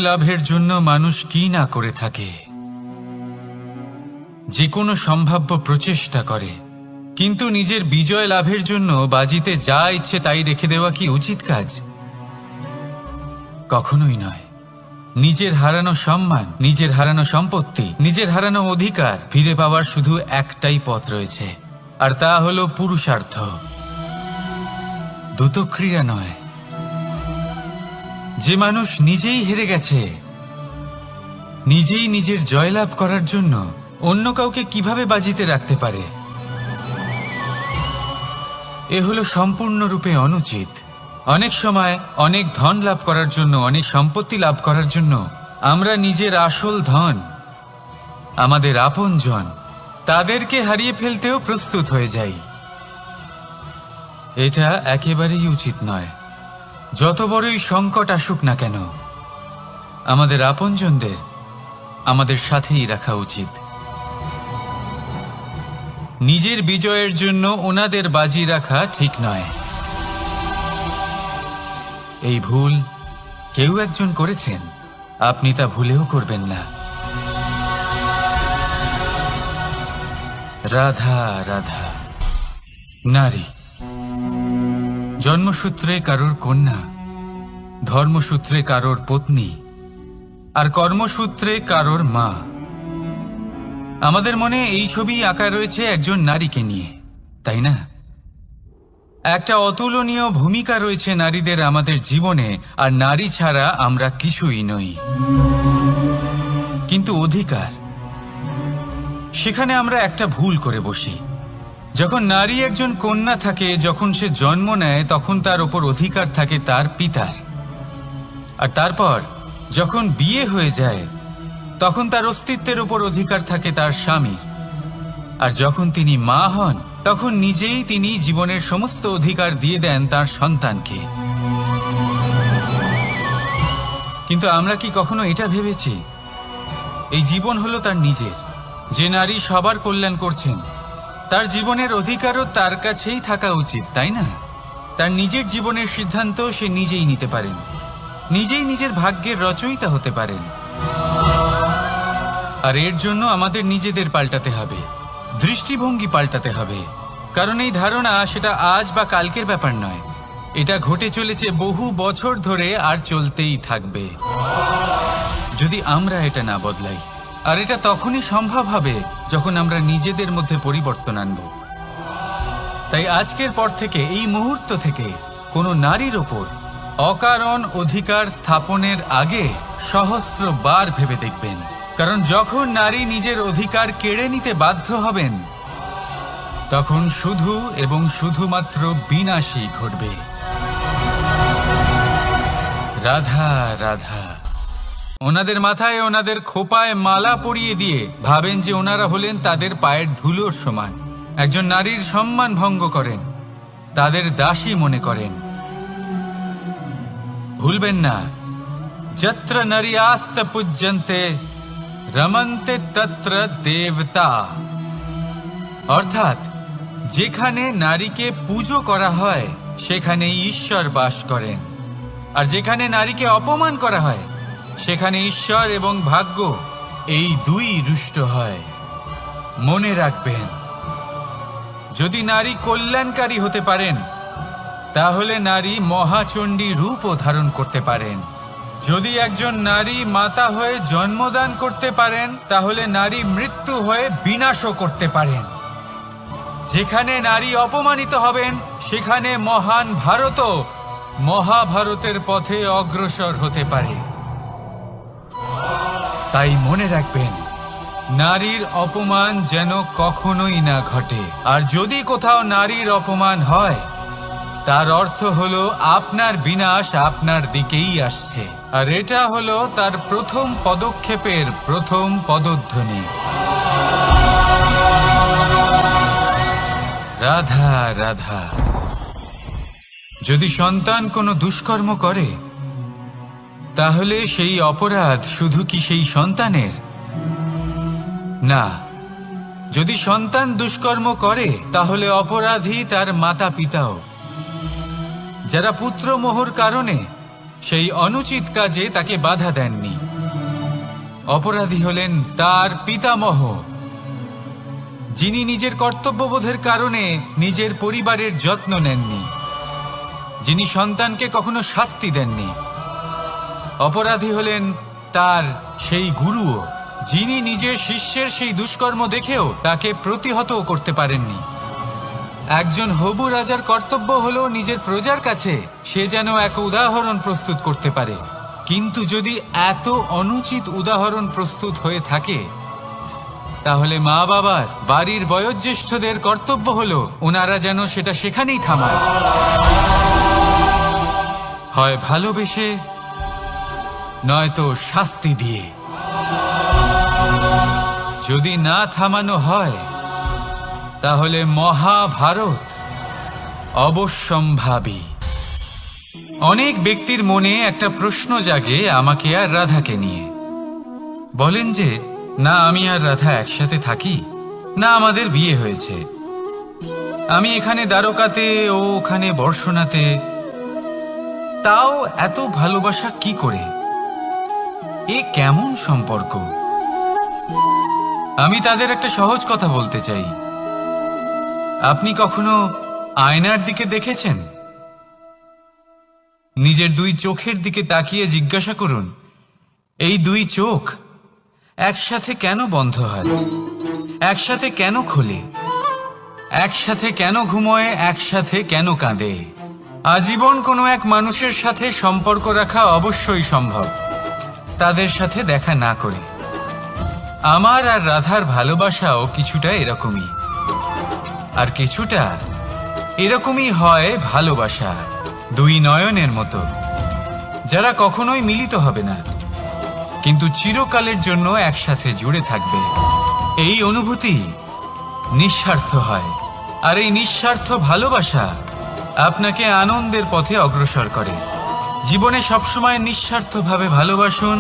লাভের জন্য মানুষ কি না করে থাকে, যে কোনো সম্ভাব্য প্রচেষ্টা করে, কিন্তু নিজের বিজয় লাভের জন্য বাজিতে যা ইচ্ছে তাই রেখে দেওয়া কি উচিত কাজ? কখনোই নয়। নিজের হারানো সম্মান, নিজের হারানো সম্পত্তি, নিজের হারানো অধিকার ফিরে পাওয়ার শুধু একটাই পথ রয়েছে, আর তা হলো পুরুষার্থ, দ্যুতক্রিয়া নয়। যে মানুষ নিজেই হেরে গেছে, নিজেই নিজের জয়লাভ করার জন্য অন্য কাউকে কিভাবে বাজিতে রাখতে পারে? এ হলো সম্পূর্ণরূপে অনুচিত। অনেক সময় অনেক ধন লাভ করার জন্য, অনেক সম্পত্তি লাভ করার জন্য আমরা নিজের আসল ধন, আমাদের আপনজন, তাদেরকে হারিয়ে ফেলতেও প্রস্তুত হয়ে যাই। এটা একেবারেই উচিত নয়। যত বড়ই সংকট আসুক না কেন, আমাদের আপনজনদের আমাদের সাথেই রাখা উচিত। নিজের বিজয়ের জন্য ওনাদের বাজি রাখা ঠিক নয়। এই ভুল কেউ একজন করেছেন, আপনি তা ভুলেও করবেন না। রাধা রাধা। নারী জন্মসূত্রে কারোর কন্যা, ধর্মসূত্রে কারোর পত্নী, আর কর্মসূত্রে কারোর মা। আমাদের মনে এই ছবি আঁকা রয়েছে একজন নারীকে নিয়ে, তাই না? একটা অতুলনীয় ভূমিকা রয়েছে নারীদের আমাদের জীবনে, আর নারী ছাড়া আমরা কিছুই নই। কিন্তু অধিকার, সেখানে আমরা একটা ভুল করে বসি। যখন নারী একজন কন্যা থাকে, যখন সে জন্ম নেয়, তখন তার ওপর অধিকার থাকে তার পিতার। আর তারপর যখন বিয়ে হয়ে যায়, তখন তার অস্তিত্বের ওপর অধিকার থাকে তার স্বামীর। আর যখন তিনি মা হন, তখন নিজেই তিনি জীবনের সমস্ত অধিকার দিয়ে দেন তার সন্তানকে। কিন্তু আমরা কি কখনো এটা ভেবেছি এই জীবন হলো তার নিজের? যে নারী সবার কল্যাণ করছেন, তার জীবনের অধিকারও তার কাছেই থাকা উচিত, তাই না? তার নিজের জীবনের সিদ্ধান্ত সে নিজেই নিতে পারেন, নিজেই নিজের ভাগ্যের রচয়িতা হতে পারেন। আর এর জন্য আমাদের নিজেদের পাল্টাতে হবে, দৃষ্টিভঙ্গি পাল্টাতে হবে। কারণ এই ধারণা সেটা আজ বা কালকের ব্যাপার নয়, এটা ঘটে চলেছে বহু বছর ধরে, আর চলতেই থাকবে যদি আমরা এটা না বদলাই। আর এটা তখনই সম্ভব হবে যখন আমরা নিজেদের মধ্যে পরিবর্তন আনব। তাই আজকের পর থেকে, এই মুহূর্ত থেকে, কোনো নারীর ওপর অকারণ অধিকার স্থাপনের আগে সহস্রবার ভেবে দেখবেন। কারণ যখন নারী নিজের অধিকার কেড়ে নিতে বাধ্য হবেন, তখন শুধু এবং শুধুমাত্র বিনাশই ঘটবে। রাধা রাধা। ওনাদের মাথায়, ওনাদের খোপায় মালা পরিয়ে দিয়ে ভাবেন যে ওনারা হলেন তাদের পায়ের ধুলোর সমান। একজন নারীর সম্মান ভঙ্গ করেন, তাদের দাসী মনে করেন। ভুলবেন না, যত্র নারীয়াস্ত পূজ্যন্তে রমন্তে তত্র দেবতা। অর্থাৎ যেখানে নারীকে পুজো করা হয়, সেখানে ঈশ্বর বাস করেন। আর যেখানে নারীকে অপমান করা হয়, সেখানে ঈশ্বর এবং ভাগ্য এই দুই রুষ্ট হয়। মনে রাখবেন, যদি নারী কল্যাণকারী হতে পারেন, তাহলে নারী মহাচণ্ডী রূপও ধারণ করতে পারেন। যদি একজন নারী মাতা হয়ে জন্মদান করতে পারেন, তাহলে নারী মৃত্যু হয়ে বিনাশও করতে পারেন। যেখানে নারী অপমানিত হবেন, সেখানে মহান ভারতও মহাভারতের পথে অগ্রসর হতে পারে। তাই মনে রাখবেন, নারীর অপমান যেন কখনোই না ঘটে। আর যদি কোথাও নারীর অপমান হয়, তার অর্থ হলো আপনার বিনাশ আপনার দিকেই আসছে। আর এটা হলো তার প্রথম পদক্ষেপের প্রথম পদধ্বনি। রাধা রাধা। যদি সন্তান কোনো দুষ্কর্ম করে, তাহলে সেই অপরাধ শুধু কি সেই সন্তানের? না, যদি সন্তান দুষ্কর্ম করে, তাহলে অপরাধী তার মাতা পিতাও, যারা পুত্র মোহর কারণে সেই অনুচিত কাজে তাকে বাধা দেননি। অপরাধী হলেন তার পিতামহ, যিনি নিজের কর্তব্যবোধের কারণে নিজের পরিবারের যত্ন নেননি, যিনি সন্তানকে কখনো শাস্তি দেননি। অপরাধী হলেন তার সেই গুরুও, যিনি নিজের শিষ্যের সেই দুষ্কর্ম দেখেও তাকে প্রতিহত করতে পারেননি। একজন হবু রাজার কর্তব্য হলো নিজের প্রজার কাছে সে যেন এক উদাহরণ প্রস্তুত করতে পারে, কিন্তু যদি এত অনুচিত উদাহরণ প্রস্তুত হয়ে থাকে, তাহলে মা বাবার, বাড়ির বয়োজ্যেষ্ঠদের কর্তব্য হলো ওনারা যেন সেটা সেখানেই থামায়, হয় ভালোবেসে নয়তো শাস্তি দিয়ে। যদি না থামানো হয় তাহলে মহাভারত অবশ্যম্ভাবী। অনেক ব্যক্তির মনে একটা প্রশ্ন জাগে আমাকে আর রাধাকে নিয়ে। বলেন যে না আমি আর রাধা একসাথে থাকি, না আমাদের বিয়ে হয়েছে, আমি এখানে দ্বারকাতে ও ওখানে বর্ষণাতে, তাও এত ভালোবাসা কি করে? এ কেমন সম্পর্ক? আমি তাদের একটা সহজ কথা বলতে চাই। আপনি কখনো আয়নার দিকে দেখেছেন? নিজের দুই চোখের দিকে তাকিয়ে জিজ্ঞাসা করুন, এই দুই চোখ একসাথে কেন বন্ধ হয়, একসাথে কেন খোলে, একসাথে কেন ঘুমোয়, একসাথে কেন কাঁদে? আজীবন কোনো এক মানুষের সাথে সম্পর্ক রাখা অবশ্যই সম্ভব, তাদের সাথে দেখা না করে। আমার আর রাধার ভালোবাসাও কিছুটা এরকমই, আর কিছুটা এরকমই হয় ভালোবাসা দুই নয়নের মতো, যারা কখনোই মিলিত হবে না কিন্তু চিরকালের জন্য একসাথে জুড়ে থাকবে। এই অনুভূতি নিঃস্বার্থ হয়, আর এই নিঃস্বার্থ ভালোবাসা আপনাকে আনন্দের পথে অগ্রসর করে। জীবনে সবসময় নিঃস্বার্থভাবে ভালোবাসুন,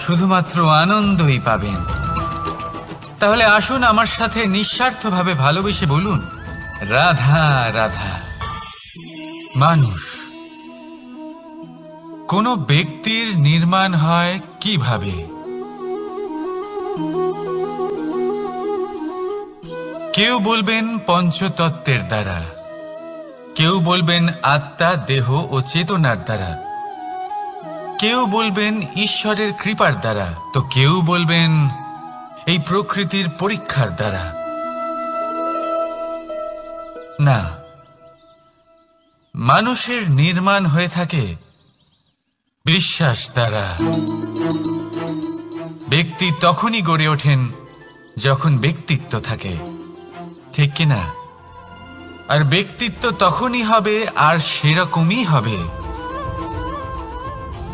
শুধুমাত্র আনন্দই পাবেন। তাহলে আসুন আমার সাথে নিঃস্বার্থভাবে ভালোবেসে বলুন, রাধা রাধা। মানুষ, কোন ব্যক্তির নির্মাণ হয় কিভাবে? কেউ বলবেন পঞ্চতত্ত্বের দ্বারা, কেউ বলবেন আত্মা, দেহ ও চেতনার দ্বারা, কেউ বলবেন ঈশ্বরের কৃপার দ্বারা, তো কেউ বলবেন এই প্রকৃতির পরীক্ষার দ্বারা। না, মানুষের নির্মাণ হয়ে থাকে বিশ্বাস দ্বারা। ব্যক্তি তখনই গড়ে ওঠেন যখন ব্যক্তিত্ব থাকে, ঠিক কিনা? আর ব্যক্তিত্ব তখনই হবে আর সেরকমই হবে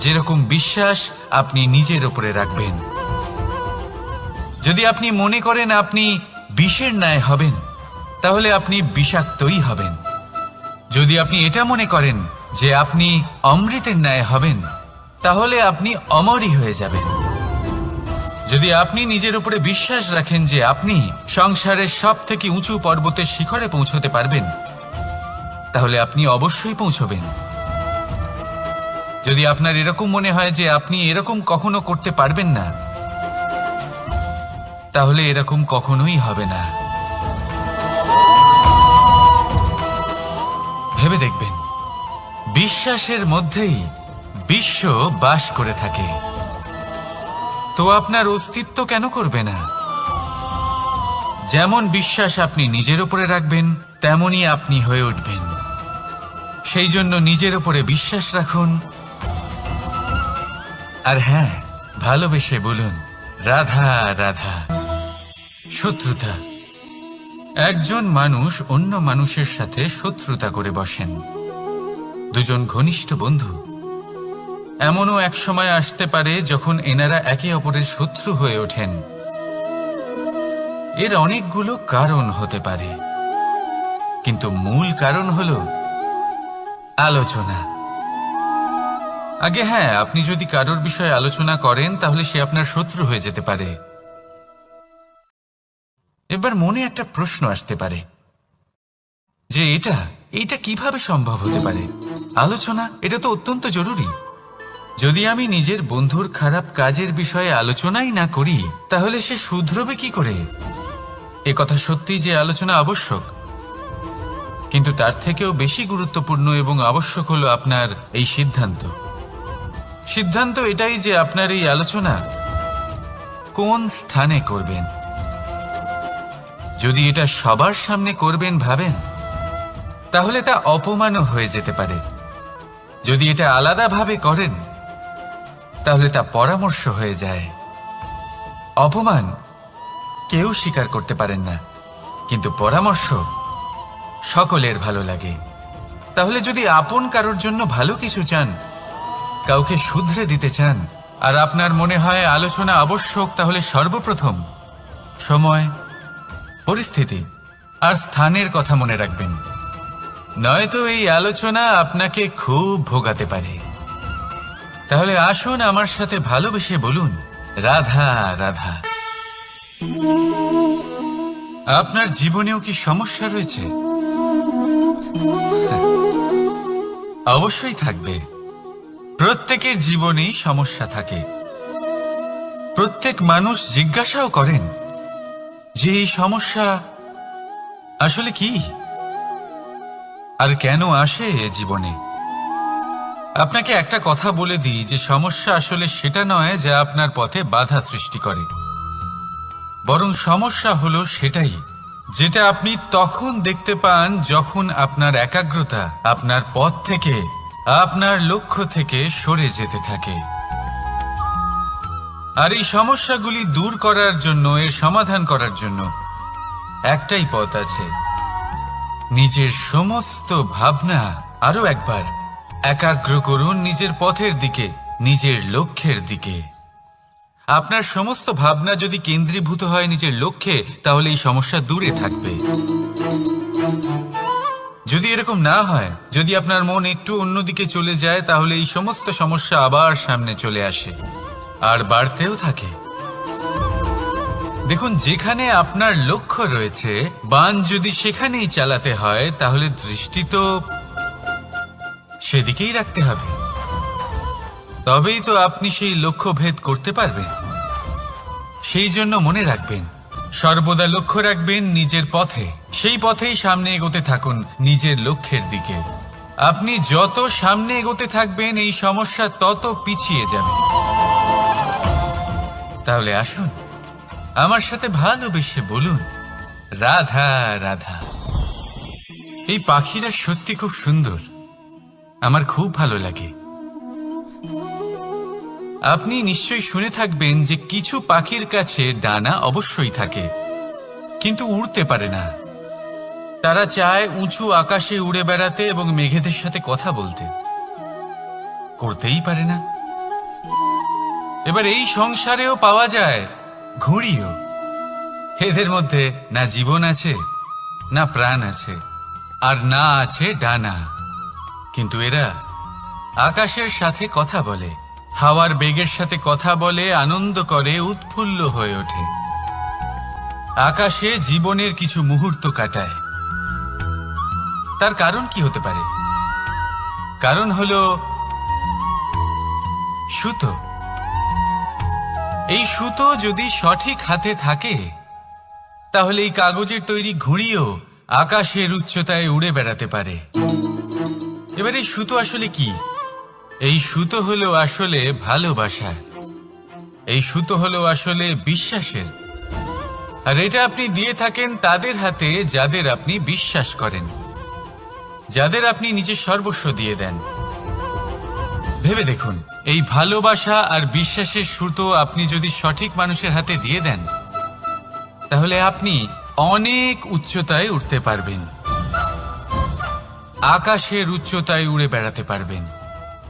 যেরকম বিশ্বাস আপনি নিজের উপরে রাখবেন। যদি আপনি মনে করেন আপনি বিষের ন্যায় হবেন, তাহলে আপনি বিষাক্তই হবেন। যদি আপনি এটা মনে করেন যে আপনি অমৃতের ন্যায় হবেন, তাহলে আপনি অমরই হয়ে যাবেন। যদি আপনি নিজের উপরে বিশ্বাস রাখেন যে আপনি সংসারের সব থেকে উঁচু পর্বতের শিখরে পৌঁছতে পারবেন, তাহলে আপনি অবশ্যই পৌঁছবেন। যদি আপনার এরকম মনে হয় যে আপনি এরকম কখনো করতে পারবেন না, তাহলে এরকম কখনোই হবে না। ভেবে দেখবেন, বিশ্বাসের মধ্যেই বিশ্ব বাস করে থাকে, তো আপনার অস্তিত্ব কেন করবে না? যেমন বিশ্বাস আপনি নিজের উপরে রাখবেন, তেমনই আপনি হয়ে উঠবেন। সেই জন্য নিজের উপরে বিশ্বাস রাখুন, আর হ্যাঁ, ভালোবেসে বলুন, রাধা রাধা। শত্রুতা, একজন মানুষ অন্য মানুষের সাথে শত্রুতা করে বসেন, দুজন ঘনিষ্ঠ বন্ধু। এমনও এক সময় আসতে পারে যখন এনারা একে অপরের শত্রু হয়ে ওঠেন। এর অনেকগুলো কারণ হতে পারে, কিন্তু মূল কারণ হলো আলোচনা। আগে হ্যাঁ, আপনি যদি কারোর বিষয়ে আলোচনা করেন তাহলে সে আপনার শত্রু হয়ে যেতে পারে। এবার মনে একটা প্রশ্ন আসতে পারে যে এটা এইটা কিভাবে সম্ভব হতে পারে? আলোচনা এটা তো অত্যন্ত জরুরি। যদি আমি নিজের বন্ধুর খারাপ কাজের বিষয়ে আলোচনাই না করি, তাহলে সে শুধরবে কি করে? এ কথা সত্যি যে আলোচনা আবশ্যক, কিন্তু তার থেকেও বেশি গুরুত্বপূর্ণ এবং আবশ্যক হলো আপনার এই সিদ্ধান্ত। সিদ্ধান্ত এটাই যে আপনার এই আলোচনা কোন স্থানে করবেন। যদি এটা সবার সামনে করবেন ভাবেন, তাহলে তা অপমানও হয়ে যেতে পারে। যদি এটা আলাদাভাবে করেন, তাহলে তা পরামর্শ হয়ে যায়। অপমান কেউ স্বীকার করতে পারেন না, কিন্তু পরামর্শ সকলের ভালো লাগে। তাহলে যদি আপন কারোর জন্য ভালো কিছু চান, কাউকে শুধরে দিতে চান, আর আপনার মনে হয় আলোচনা আবশ্যক, তাহলে সর্বপ্রথম সময়, পরিস্থিতি আর স্থানের কথা মনে রাখবেন। নয়তো এই আলোচনা আপনাকে খুব ভোগাতে পারে। তাহলে আসুন আমার সাথে ভালোবেসে বলুন, রাধা রাধা। আপনার জীবনেও কি সমস্যা রয়েছে? অবশ্যই থাকবে। প্রত্যেকের জীবনেই সমস্যা থাকে। প্রত্যেক মানুষ জিজ্ঞাসাও করেন যে এই সমস্যা আসলে কি আর কেন আসে জীবনে। আপনাকে একটা কথা বলে দিই যে সমস্যা আসলে সেটা নয় যা আপনার পথে বাধা সৃষ্টি করে, বরং সমস্যা হলো সেটাই যেটা আপনি তখন দেখতে পান যখন আপনার একাগ্রতা আপনার পথ থেকে, আপনার লক্ষ্য থেকে সরে যেতে থাকে। আর এই সমস্যাগুলি দূর করার জন্য, এর সমাধান করার জন্য একটাই পথ আছে। নিজের সমস্ত ভাবনা আরো একবার একাগ্র করুন নিজের পথের দিকে, নিজের লক্ষ্যের দিকে। আপনার সমস্ত ভাবনা যদি কেন্দ্রীভূত হয় নিজের লক্ষ্যে, তাহলে এই সমস্যা দূরে থাকবে। যদি এরকম না হয়, যদি আপনার মন একটু অন্যদিকে চলে যায়, তাহলে এই সমস্ত সমস্যা আবার সামনে চলে আসে আর বাড়তেও থাকে। দেখুন, যেখানে আপনার লক্ষ্য রয়েছে, বাণ যদি সেখানেই চালাতে হয়, তাহলে দৃষ্টি তো সেদিকেই রাখতে হবে। তবেই তো আপনি সেই লক্ষ্য ভেদ করতে পারবেন। সেই জন্য মনে রাখবেন, সর্বদা লক্ষ্য রাখবেন নিজের পথে, সেই পথেই সামনে এগোতে থাকুন নিজের লক্ষ্যের দিকে। আপনি যত সামনে এগোতে থাকবেন, এই সমস্যা তত পিছিয়ে যাবে। তাহলে আসুন আমার সাথে ভালোবেসে বলুন, রাধা রাধা। এই পাখিরা সত্যি খুব সুন্দর, আমার খুব ভালো লাগে। আপনি নিশ্চয়ই শুনে থাকবেন যে কিছু পাখির কাছে ডানা অবশ্যই থাকে, কিন্তু উড়তে পারে না। তারা চায় উঁচু আকাশে উড়ে বেড়াতে এবং মেঘেদের সাথে কথা বলতে, করতেই পারে না। এবার এই সংসারেও পাওয়া যায় ঘুড়িও। এদের মধ্যে না জীবন আছে, না প্রাণ আছে, আর না আছে ডানা, কিন্তু এরা আকাশের সাথে কথা বলে, হাওয়ার বেগের সাথে কথা বলে, আনন্দ করে, উৎফুল্ল হয়ে ওঠে। আকাশে জীবনের কিছু মুহূর্ত কাটায়। তার কারণ কি হতে পারে? কারণ হলো সুতো। এই সুতো যদি সঠিক হাতে থাকে, তাহলে এই কাগজের তৈরি ঘুড়িও আকাশের উচ্চতায় উড়ে বেড়াতে পারে। এবার এই সুতো আসলে কি? এই সুতো হলো আসলে ভালোবাসা। এই সুতো হলো আসলে বিশ্বাসের। আর এটা আপনি দিয়ে থাকেন তাদের হাতে যাদের আপনি বিশ্বাস করেন, যাদের আপনি নিজের সর্বস্ব দিয়ে দেন। ভেবে দেখুন, এই ভালোবাসা আর বিশ্বাসের সুতো আপনি যদি সঠিক মানুষের হাতে দিয়ে দেন, তাহলে আপনি অনেক উচ্চতায় উঠতে পারবেন, আকাশের উচ্চতায় উড়ে বেড়াতে পারবেন,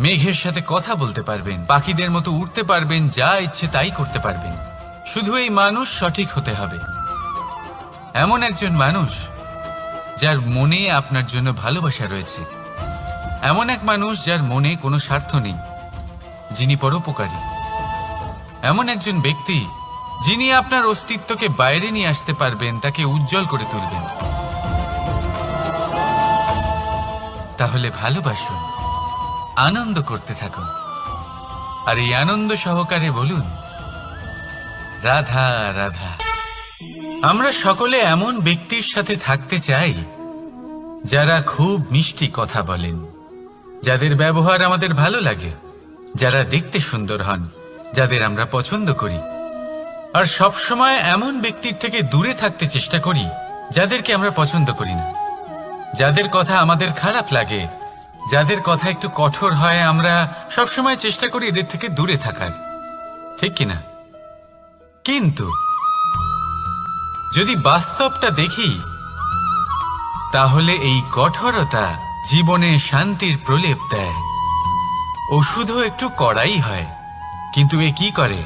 মেঘের সাথে কথা বলতে পারবেন, পাখিদের মতো উড়তে পারবেন, যা ইচ্ছে তাই করতে পারবেন। শুধু এই মানুষ সঠিক হতে হবে, এমন একজন মানুষ যার মনে আপনার জন্য ভালোবাসা রয়েছে, এমন এক মানুষ যার মনে কোনো স্বার্থ নেই, যিনি পরোপকারী, এমন একজন ব্যক্তি যিনি আপনার অস্তিত্বকে বাইরে নিয়ে আসতে পারবেন, তাকে উজ্জ্বল করে তুলবেন। তাহলে ভালোবাসুন, আনন্দ করতে থাকুন, আর এই আনন্দ সহকারে বলুন রাধা রাধা। আমরা সকলে এমন ব্যক্তির সাথে থাকতে চাই যারা খুব মিষ্টি কথা বলেন, যাদের ব্যবহার আমাদের ভালো লাগে, যারা দেখতে সুন্দর হন, যাদের আমরা পছন্দ করি। আর সবসময় এমন ব্যক্তির থেকে দূরে থাকতে চেষ্টা করি যাদেরকে আমরা পছন্দ করি না, যাদের কথা আমাদের খারাপ লাগে, যাদের কথা একটু কঠোর হয়। আমরা সবসময় চেষ্টা করি এদের থেকে দূরে থাকার, ঠিক কিনা? কিন্তু যদি বাস্তবটা দেখি তাহলে এই কঠোরতা জীবনে শান্তির প্রলেপ দেয়। ওষুধও একটু কড়াই হয়, কিন্তু এ কি করে?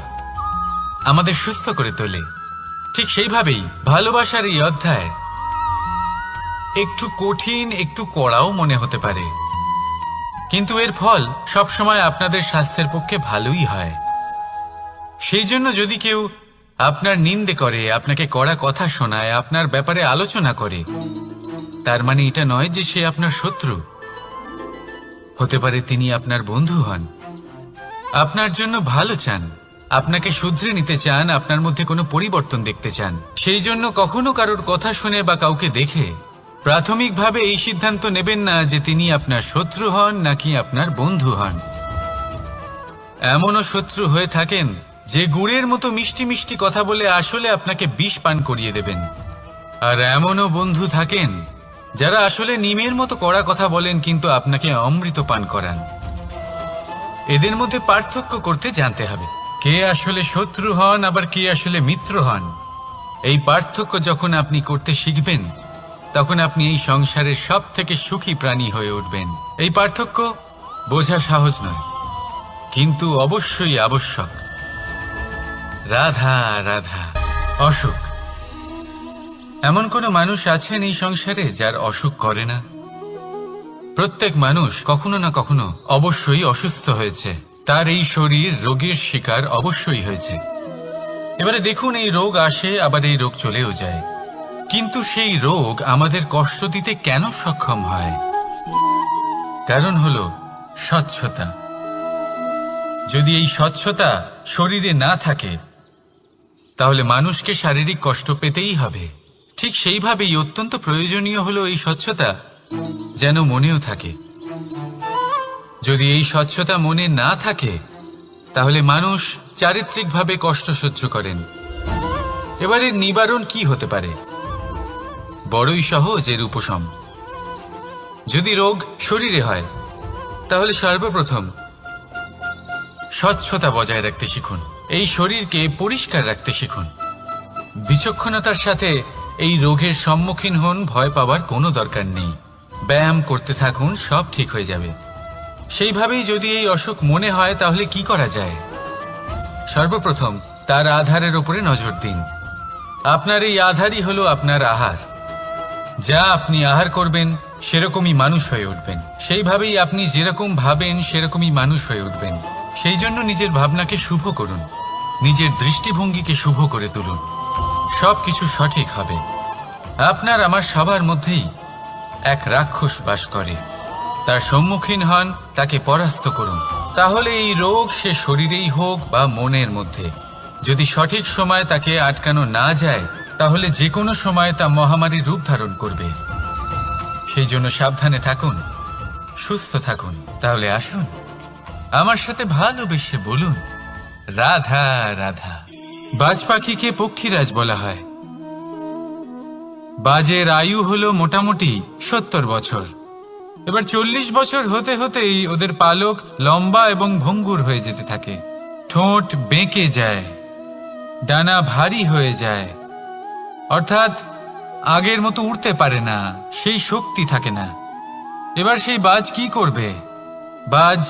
আমাদের সুস্থ করে তোলে। ঠিক সেইভাবেই ভালোবাসার এই অধ্যায় একটু কঠিন, একটু কড়াও মনে হতে পারে, কিন্তু এর ফল সবসময় আপনাদের স্বাস্থ্যের পক্ষে ভালোই হয়। সেই জন্য যদি কেউ আপনার নিন্দে করে, আপনাকে কড়া কথা শোনায়, আপনার ব্যাপারে আলোচনা করে, তার মানে এটা নয় যে সে আপনার শত্রু। হতে পারে তিনি আপনার বন্ধু হন, আপনার জন্য ভালো চান, আপনাকে শুধরে নিতে চান, আপনার মধ্যে কোনো পরিবর্তন দেখতে চান। সেই জন্য কখনো কারোর কথা শুনে বা কাউকে দেখে প্রাথমিকভাবে এই সিদ্ধান্ত নেবেন না যে তিনি আপনার শত্রু হন নাকি আপনার বন্ধু হন। এমনও শত্রু হয়ে থাকেন যে গুড়ের মতো মিষ্টি মিষ্টি কথা বলে আসলে আপনাকে বিষ পান করিয়ে দেবেন। আর এমনও বন্ধু থাকেন যারা আসলে নিমের মতো কড়া কথা বলেন কিন্তু আপনাকে অমৃত পান করান। এদের মধ্যে পার্থক্য করতে জানতে হবে, কে আসলে শত্রু হন আবার কে আসলে মিত্র হন। এই পার্থক্য যখন আপনি করতে শিখবেন তখন আপনি এই সংসারের সব থেকে সুখী প্রাণী হয়ে উঠবেন। এই পার্থক্য বোঝা সহজ নয়, কিন্তু অবশ্যই আবশ্যক। রাধা রাধা। অসুখ। এমন কোনো মানুষ আছেন এই সংসারে যার অসুখ করে না? প্রত্যেক মানুষ কখনো না কখনো অবশ্যই অসুস্থ হয়েছে, তার এই শরীর রোগের শিকার অবশ্যই হয়েছে। এবারে দেখুন, এই রোগ আসে আবার এই রোগ চলেও যায়, কিন্তু সেই রোগ আমাদের কষ্ট দিতে কেন সক্ষম হয়? কারণ হলো স্বচ্ছতা। যদি এই স্বচ্ছতা শরীরে না থাকে তাহলে মানুষকে শারীরিক কষ্ট পেতেই হবে। ঠিক সেইভাবেই অত্যন্ত প্রয়োজনীয় হলো এই স্বচ্ছতা যেন মনেও থাকে। যদি এই স্বচ্ছতা মনে না থাকে তাহলে মানুষ চারিত্রিকভাবে কষ্ট সহ্য করেন। এবারে নিবারণ কি হতে পারে? বড়ই সহজ এর উপশম। যদি রোগ শরীরে হয় তাহলে সর্বপ্রথম স্বচ্ছতা বজায় রাখতে শিখুন, এই শরীরকে পরিষ্কার রাখতে শিখুন। বিচক্ষণতার সাথে এই রোগের সম্মুখীন হন, ভয় পাওয়ার কোনো দরকার নেই। ব্যায়াম করতে থাকুন, সব ঠিক হয়ে যাবে। সেইভাবেই যদি এই অসুখ মনে হয় তাহলে কি করা যায়? সর্বপ্রথম তার আধারের উপরে নজর দিন। আপনার এই আধারই হলো আপনার আহার। যা আপনি আহার করবেন সেরকমই মানুষ হয়ে উঠবেন। সেইভাবেই আপনি যেরকম ভাবেন সেরকমই মানুষ হয়ে উঠবেন। সেই জন্য নিজের ভাবনাকে শুভ করুন, নিজের দৃষ্টিভঙ্গিকে শুভ করে তুলুন, সবকিছু সঠিক হবে। আপনার আমার সবার মধ্যেই এক রাক্ষস বাস করে, তার সম্মুখীন হন, তাকে পরাস্ত করুন। তাহলে এই রোগ সে শরীরেই হোক বা মনের মধ্যে, যদি সঠিক সময় তাকে আটকানো না যায় তাহলে যে কোনো সময় তা মহামারীর রূপ ধারণ করবে। সেই জন্য সাবধানে থাকুন, সুস্থ থাকুন। তাহলে আসুন আমার সাথে ভালোবেসে বলুন রাধা রাধা। বাজ পাখিকে পক্ষীরাজ বলা হয়। বাজের আয়ু হলো মোটামুটি 70 বছর। এবার 40 বছর হতে হতেই ওদের পালক লম্বা এবং ভঙ্গুর হয়ে যেতে থাকে, ঠোঁট বেঁকে যায়, ডানা ভারী হয়ে যায়, অর্থাৎ আগের মতো উড়তে পারে না, সেই শক্তি থাকে না। এবার সেই বাজ কি করবে? বাজ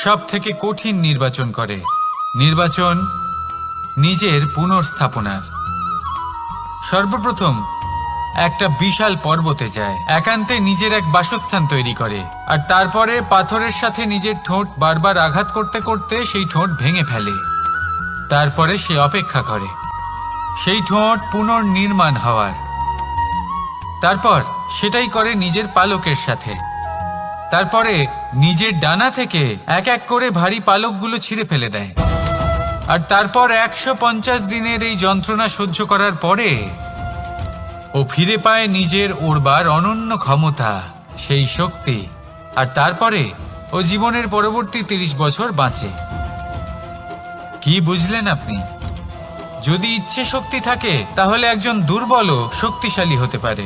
সব থেকে কঠিন নির্বাচন করে, নির্বাচন নিজের পুনর্স্থাপনার। সর্বপ্রথম একটা বিশাল পর্বতে যায়, একান্তে নিজের এক বাসস্থান তৈরি করে, আর তারপরে পাথরের সাথে নিজের ঠোঁট বারবার আঘাত করতে করতে সেই ঠোঁট ভেঙে ফেলে। তারপরে সে অপেক্ষা করে সেই ঠোঁট পুনর্নির্মাণ হওয়ার। তারপর সেটাই করে নিজের পালকের সাথে। তারপরে নিজের ডানা থেকে এক এক করে ভারী পালকগুলো ছিঁড়ে ফেলে দেয়। আর তারপর 150 দিনের এই যন্ত্রণা সহ্য করার পরে ও ফিরে পায় নিজের ওড়বার অনন্য ক্ষমতা, সেই শক্তি। আর তারপরে ও জীবনের পরবর্তী 30 বছর বাঁচে। কি বুঝলেন আপনি? যদি ইচ্ছে শক্তি থাকে তাহলে একজন দুর্বলও শক্তিশালী হতে পারে।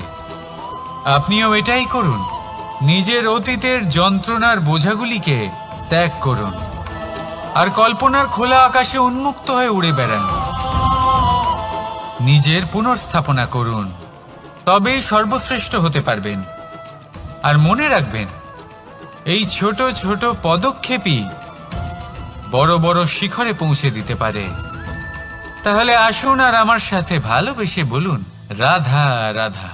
আপনিও এটাই করুন। নিজের অতীতের যন্ত্রণার বোঝাগুলিকে ত্যাগ করুন আর কল্পনার খোলা আকাশে উন্মুক্ত হয়ে উড়ে বেড়ান। নিজের পুনর্স্থাপনা করুন, তবেই সর্বশ্রেষ্ঠ হতে পারবেন। আর মনে রাখবেন, এই ছোট ছোট পদক্ষেপই বড় বড় শিখরে পৌঁছে দিতে পারে। তাহলে আসুন আর আমার সাথে ভালোবেসে বলুন, রাধা রাধা।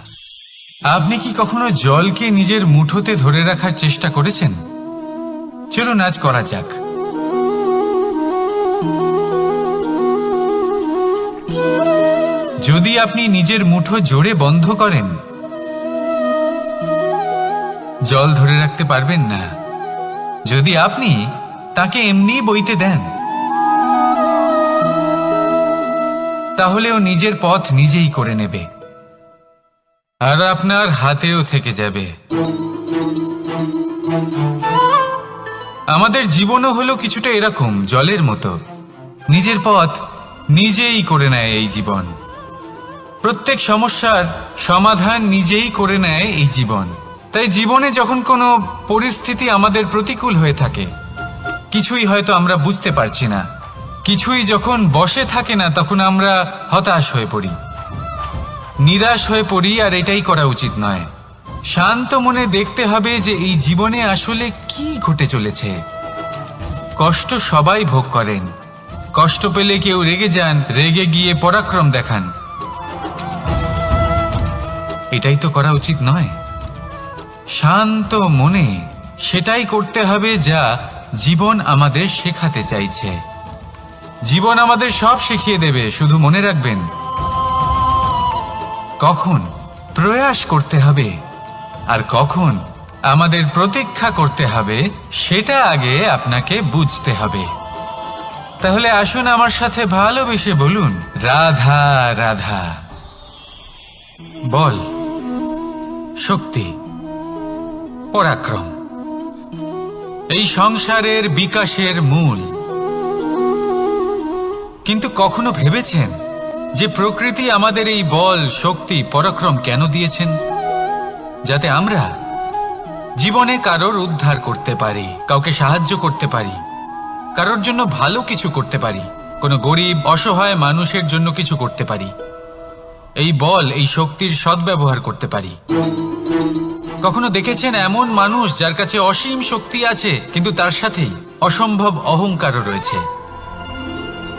আপনি কি কখনো জলকে নিজের মুঠোতে ধরে রাখার চেষ্টা করেছেন? চলুন আজ করা যাক। যদি আপনি নিজের মুঠো জোরে বন্ধ করেন, জল ধরে রাখতে পারবেন না। যদি আপনি তাকে এমনি বইতে দেন, তাহলে ও নিজের পথ নিজেই করে নেবে আর আপনার হাতেও থেকে যাবে। আমাদের জীবনও হলো কিছুটা এরকম, জলের মতো। নিজের পথ নিজেই করে নেয় এই জীবন। প্রত্যেক সমস্যার সমাধান নিজেই করে নেয় এই জীবন। তাই জীবনে যখন কোনো পরিস্থিতি আমাদের প্রতিকূল হয়ে থাকে, কিছুই হয়তো আমরা বুঝতে পারছি না, কিছুই যখন বসে থাকে না, তখন আমরা হতাশ হয়ে পড়ি, নিরাশ হয়ে পড়ি। আর এটাই করা উচিত নয়। শান্ত মনে দেখতে হবে যে এই জীবনে আসলে কি ঘটে চলেছে। কষ্ট সবাই ভোগ করেন। কষ্ট পেলে কেউ রেগে যান, রেগে গিয়ে পরাক্রম দেখান। এটাই তো করা উচিত নয়। শান্ত মনে সেটাই করতে হবে যা জীবন আমাদের শেখাতে চাইছে। জীবন আমাদের সব শিখিয়ে দেবে, শুধু মনে রাখবেন কখন প্রয়াস করতে হবে আর কখন আমাদের প্রতীক্ষা করতে হবে, সেটা আগে আপনাকে বুঝতে হবে। তাহলে আসুন আমার সাথে ভালোবেসে বলুন, রাধা রাধা। বল, শক্তি, পরাক্রম এই সংসারের বিকাশের মূল। কিন্তু কখনো ভেবেছেন যে প্রকৃতি আমাদের এই বল, শক্তি, পরাক্রম কেন দিয়েছেন? যাতে আমরা জীবনে কারোর উদ্ধার করতে পারি, কাউকে সাহায্য করতে পারি, কারোর জন্য ভালো কিছু করতে পারি, কোনো গরিব অসহায় মানুষের জন্য কিছু করতে পারি। এই বল, এই শক্তির সদ্ব্যবহার করতে পারি। কখনো দেখেছেন এমন মানুষ যার কাছে অসীম শক্তি আছে, কিন্তু তার সাথেই অসম্ভব অহংকারও রয়েছে?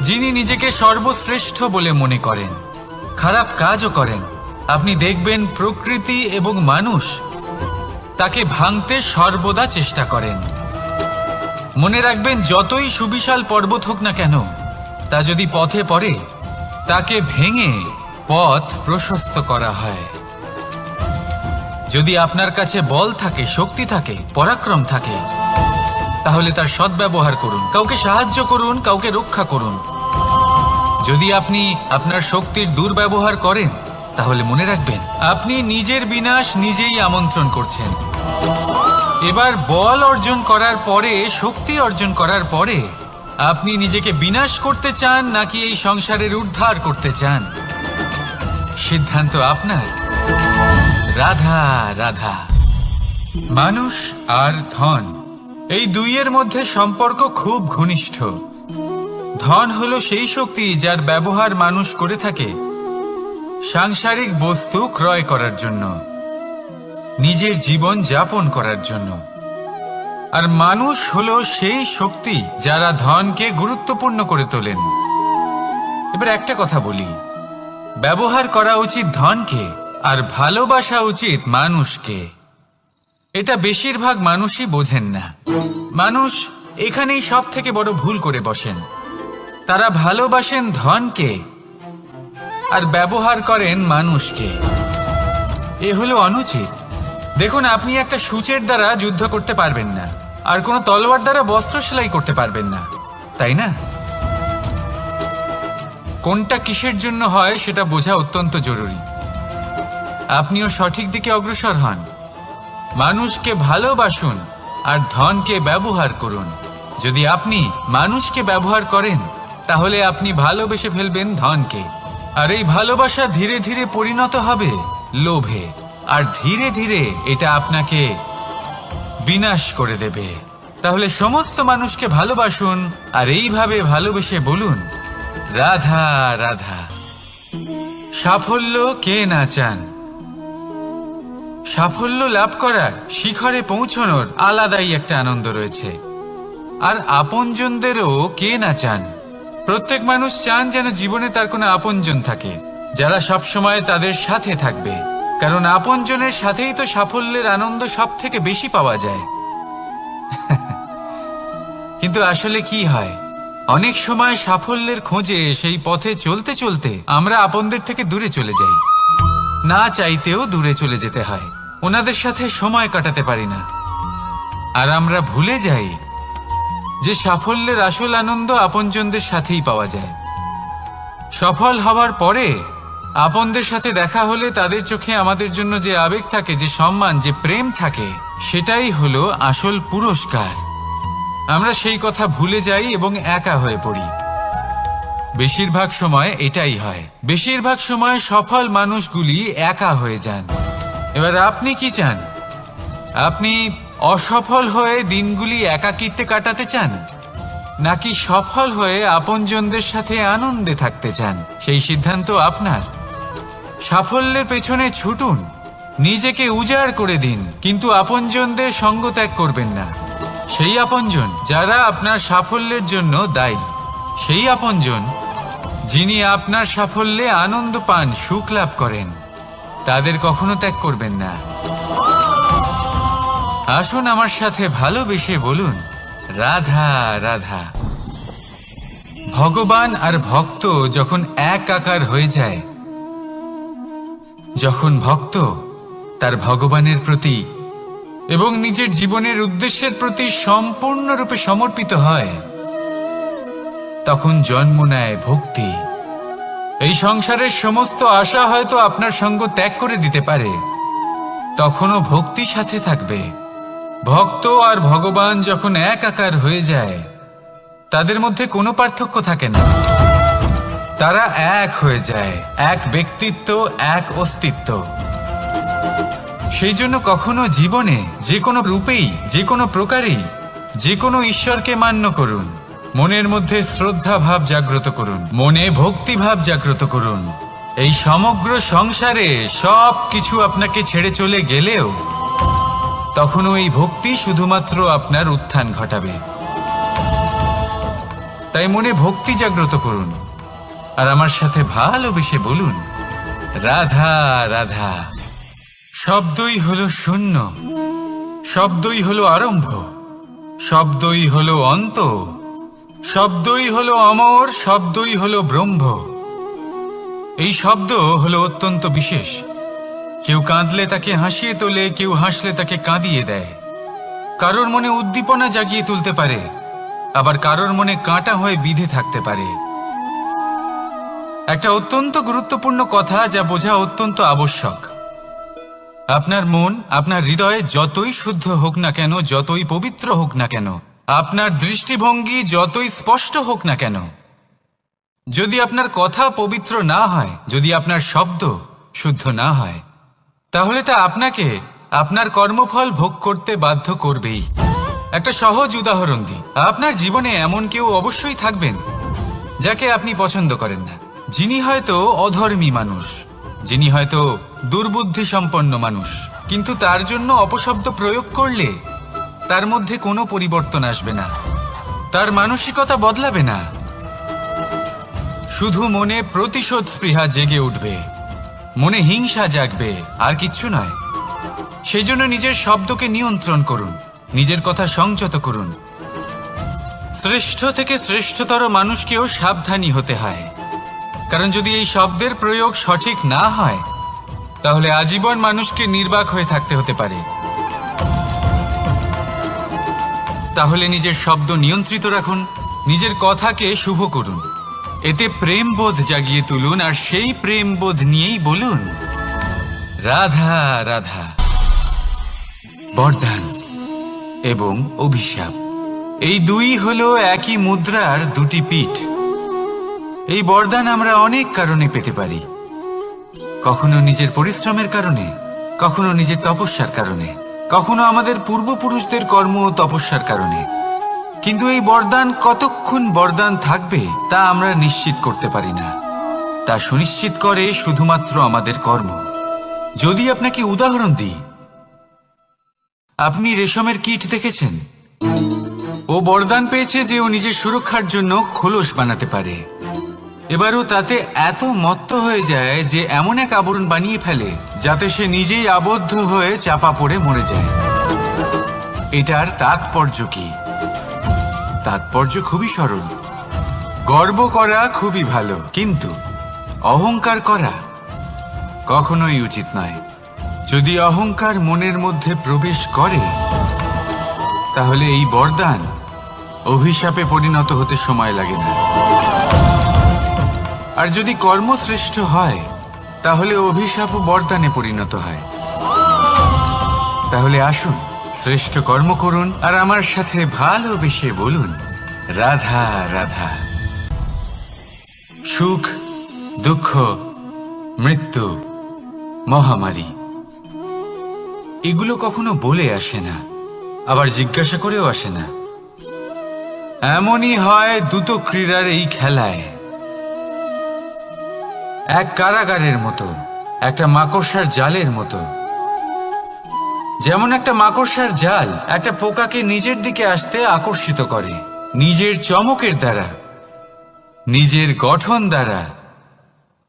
যিনি নিজেকে সর্বশ্রেষ্ঠ বলে মনে করেন, খারাপ কাজও করেন। আপনি দেখবেন প্রকৃতি এবং মানুষ তাকে ভাঙতে সর্বদা চেষ্টা করেন। মনে রাখবেন, যতই সুবিশাল পর্বত হোক না কেন, তা যদি পথে পড়ে, তাকে ভেঙে পথ প্রশস্ত করা হয়। যদি আপনার কাছে বল থাকে, শক্তি থাকে, পরাক্রম থাকে, তাহলে তার সদ্ব্যবহার করুন। কাউকে সাহায্য করুন, কাউকে রক্ষা করুন। যদি আপনি আপনার শক্তির দুর্ব্যবহার করেন, তাহলে মনে রাখবেন আপনি নিজের বিনাশ নিজেই আমন্ত্রণ করছেন। এবার বল অর্জন করার পরে, শক্তি অর্জন করার পরে আপনি নিজেকে বিনাশ করতে চান নাকি এই সংসারের উদ্ধার করতে চান, সিদ্ধান্ত আপনার। রাধা রাধা। মানুষ আর ধন, এই দুইয়ের মধ্যে সম্পর্ক খুব ঘনিষ্ঠ। ধন হলো সেই শক্তি যার ব্যবহার মানুষ করে থাকে সাংসারিক বস্তু ক্রয় করার জন্য, নিজের জীবন যাপন করার জন্য। আর মানুষ হলো সেই শক্তি যারা ধনকে গুরুত্বপূর্ণ করে তোলেন। এবার একটা কথা বলি, ব্যবহার করা উচিত ধনকে আর ভালোবাসা উচিত মানুষকে। এটা বেশিরভাগ মানুষই বোঝেন না। মানুষ এখানেই সব থেকে বড় ভুল করে বসেন। তারা ভালোবাসেন ধনকে আর ব্যবহার করেন মানুষকে। এ হলো অনুচিত। দেখুন, আপনি একটা সূচের দ্বারা যুদ্ধ করতে পারবেন না, আর কোনো তলোয়ার দ্বারা বস্ত্র সেলাই করতে পারবেন না, তাই না? কোনটা কিসের জন্য হয় সেটা বোঝা অত্যন্ত জরুরি। আপনিও সঠিক দিকে অগ্রসর হন। মানুষকে ভালোবাসুন আর ধনকে ব্যবহার করুন। যদি আপনি মানুষকে ব্যবহার করেন তাহলে আপনি ভালোবেসে ফেলবেন ধনকে, আর এই ভালোবাসা ধীরে ধীরে পরিণত হবে লোভে, আর ধীরে ধীরে এটা আপনাকে বিনাশ করে দেবে। তাহলে সমস্ত মানুষকে ভালোবাসুন আর এইভাবে ভালোবেসে বলুন, রাধা রাধা। সাফল্য কে না চান? সাফল্য লাভ করার শিখরে পৌঁছানোর আলাদাই একটা আনন্দ রয়েছে। আর আপনজনদেরও কে না চান? প্রত্যেক মানুষ চান যেন জীবনে তার কোনো আপনজন থাকে, যারা সবসময় তাদের সাথে থাকবে, কারণ আপনজনের সাথেই তো সাফল্যের আনন্দ সব থেকে বেশি পাওয়া যায়। কিন্তু আসলে কি হয়, অনেক সময় সাফল্যের খোঁজে সেই পথে চলতে চলতে আমরা আপনদের থেকে দূরে চলে যাই। না চাইতেও দূরে চলে যেতে হয়, ওনাদের সাথে সময় কাটাতে পারি না, আর আমরা ভুলে যাই যে সাফল্যের আসল আনন্দ আপনজনদের সাথেই পাওয়া যায়। সফল হওয়ার পরে আপনদের সাথে দেখা হলে তাদের চোখে আমাদের জন্য যে আবেগ থাকে, যে সম্মান, যে প্রেম থাকে, সেটাই হলো আসল পুরস্কার। আমরা সেই কথা ভুলে যাই এবং একা হয়ে পড়ি। বেশিরভাগ সময় এটাই হয়, বেশিরভাগ সময় সফল মানুষগুলি একা হয়ে যান। এবার আপনি কি চান? আপনি অসফল হয়ে দিনগুলি একাকিত্বে কাটাতে চান, নাকি সফল হয়ে আপনজনদের সাথে আনন্দে থাকতে চান? সেই সিদ্ধান্ত আপনার। সাফল্যের পেছনে ছুটুন, নিজেকে উজাড় করে দিন, কিন্তু আপনজনদের সঙ্গ ত্যাগ করবেন না। সেই আপনজন যারা আপনার সাফল্যের জন্য দায়ী, সেই আপনজন যিনি আপনার সাফল্যে আনন্দ পান, সুখ লাভ করেন, তাদের কখনো ত্যাগ করবেন না। আসুন আমার সাথে ভালোবেসে বলুন, রাধা রাধা। ভগবান আর ভক্ত যখন এক আকার হয়ে যায়, যখন ভক্ত তার ভগবানের প্রতি এবং নিজের জীবনের উদ্দেশ্যের প্রতি সম্পূর্ণরূপে সমর্পিত হয়, তখন জন্ম নেয় ভক্তি। এই সংসারের সমস্ত আশা হয়তো আপনার সঙ্গ ত্যাগ করে দিতে পারে, তখনও ভক্তি সাথে থাকবে। ভক্ত আর ভগবান যখন এক আকার হয়ে যায়, তাদের মধ্যে কোনো পার্থক্য থাকে না। তারা এক হয়ে যায়, এক ব্যক্তিত্ব, এক অস্তিত্ব। সেই জন্য কখনো জীবনে যে কোনো রূপেই, যে কোনো প্রকারেই, যে কোনো ঈশ্বরকে মান্য করুন। মনের মধ্যে শ্রদ্ধা ভাব জাগ্রত করুন, মনে ভক্তি ভাব জাগ্রত করুন। এই সমগ্র সংসারে সব কিছু আপনাকে ছেড়ে চলে গেলেও তখনও এই ভক্তি শুধুমাত্র আপনার উত্থান ঘটাবে। তাই মনে ভক্তি জাগ্রত করুন আর আমার সাথে ভালোবেসে বলুন, রাধা রাধা। শব্দই হলো শূন্য, শব্দই হলো আরম্ভ, শব্দই হলো অন্ত, শব্দই হলো অমর, শব্দই হলো ব্রহ্ম। এই শব্দ হলো অত্যন্ত বিশেষ। কেউ কাঁদলে তাকে হাসিয়ে তোলে, কেউ হাসলে তাকে কাঁদিয়ে দেয়। কারোর মনে উদ্দীপনা জাগিয়ে তুলতে পারে, আবার কারোর মনে কাঁটা হয়ে বিঁধে থাকতে পারে। একটা অত্যন্ত গুরুত্বপূর্ণ কথা যা বোঝা অত্যন্ত আবশ্যক। আপনার মন, আপনার হৃদয় যতই শুদ্ধ হোক না কেন, যতই পবিত্র হোক না কেন, আপনার দৃষ্টিভঙ্গি যতই স্পষ্ট হোক না কেন, যদি আপনার কথা পবিত্র না হয়, যদি আপনার শব্দ শুদ্ধ না হয়, তাহলে তা আপনাকে আপনার কর্মফল ভোগ করতে বাধ্য করবেই। একটা সহজ উদাহরণ দিই। আপনার জীবনে এমন কেউ অবশ্যই থাকবেন যাকে আপনি পছন্দ করেন না, যিনি হয়তো অধর্মী মানুষ, যিনি হয়তো দুর্বুদ্ধি সম্পন্ন মানুষ, কিন্তু তার জন্য অপশব্দ প্রয়োগ করলে তার মধ্যে কোনো পরিবর্তন আসবে না, তার মানসিকতা বদলাবে না, শুধু মনে প্রতিশোধ স্পৃহা জেগে উঠবে, মনে হিংসা জাগবে, আর কিচ্ছু নয়। সেই জন্য নিজের শব্দকে নিয়ন্ত্রণ করুন, নিজের কথা সংযত করুন। শ্রেষ্ঠ থেকে শ্রেষ্ঠতর মানুষকেও সাবধানী হতে হয়, কারণ যদি এই শব্দের প্রয়োগ সঠিক না হয় তাহলে আজীবন মানুষকে নির্বাক হয়ে থাকতে হতে পারে। তাহলে নিজের শব্দ নিয়ন্ত্রিত রাখুন, নিজের কথাকে শুভ করুন, এতে প্রেমবোধ জাগিয়ে তুলুন, আর সেই প্রেমবোধ নিয়েই বলুন রাধা রাধা। বরদান এবং অভিশাপ এই দুই হলো একই মুদ্রার দুটি পিঠ। এই বরদান আমরা অনেক কারণে পেতে পারি, কখনো নিজের পরিশ্রমের কারণে, কখনো নিজের তপস্যার কারণে, কখনো আমাদের পূর্বপুরুষদের কর্ম ও তপস্যার কারণে। কিন্তু এই বরদান কতক্ষণ বরদান থাকবে তা আমরা নিশ্চিত করতে পারি না, তা সুনিশ্চিত করে শুধুমাত্র আমাদের কর্ম। যদি আপনাকে উদাহরণ দিই, আপনি রেশমের কীট দেখেছেন? ও বরদান পেয়েছে যে ও নিজের সুরক্ষার জন্য খোলস বানাতে পারে। এবারও তাতে এত মত্ত হয়ে যায় যে এমন এক আবরণ বানিয়ে ফেলে যাতে সে নিজেই আবদ্ধ হয়ে চাপা পড়ে মরে যায়। এটার তাৎপর্য কি? তাৎপর্য খুবই সরল। গর্ব করা খুবই ভালো, কিন্তু অহংকার করা কখনোই উচিত নয়। যদি অহংকার মনের মধ্যে প্রবেশ করে তাহলে এই বরদান অভিশাপে পরিণত হতে সময় লাগে না। আর যদি কর্মশ্রেষ্ঠ হয় তাহলে অভিশাপও বরদানে পরিণত হয়। তাহলে আসুন শ্রেষ্ঠ কর্ম করুন আর আমার সাথে ভালোবেসে বলুন রাধা রাধা। সুখ, দুঃখ, মৃত্যু, মহামারী এগুলো কখনো বলে আসে না, আবার জিজ্ঞাসা করেও আসে না। এমনই হয় দ্রুত ক্রীড়ার এই খেলায়। এক কারাগারের মতো, একটা মাকড়সার জালের মতো। যেমন একটা মাকড়সার জাল একটা পোকাকে নিজের দিকে আসতে আকর্ষিত করে নিজের চমকের দ্বারা, নিজের গঠন দ্বারা,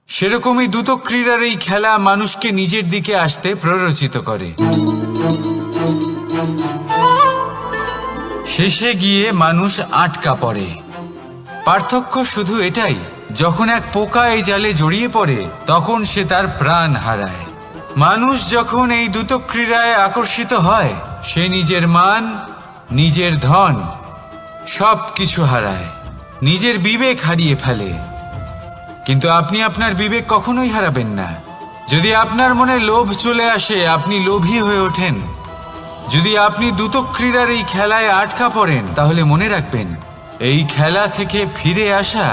সেরকমই দ্রুত ক্রীড়ার এই খেলা মানুষকে নিজের দিকে আসতে প্ররোচিত করে। শেষে গিয়ে মানুষ আটকা পড়ে। পার্থক্য শুধু এটাই, যখন এক পোকা এই জালে জড়িয়ে পড়ে তখন সে তার প্রাণ হারায়। মানুষ যখন এই দ্রুত ক্রীড়ায় আকর্ষিত হয় সে নিজের মান, নিজের ধন সব কিছু হারায়, নিজের বিবেক হারিয়ে ফেলে। কিন্তু আপনি আপনার বিবেক কখনোই হারাবেন না। যদি আপনার মনে লোভ চলে আসে আপনি লোভী হয়ে ওঠেন। যদি আপনি দ্রুত ক্রীড়ার এই খেলায় আটকা পড়েন তাহলে মনে রাখবেন এই খেলা থেকে ফিরে আসা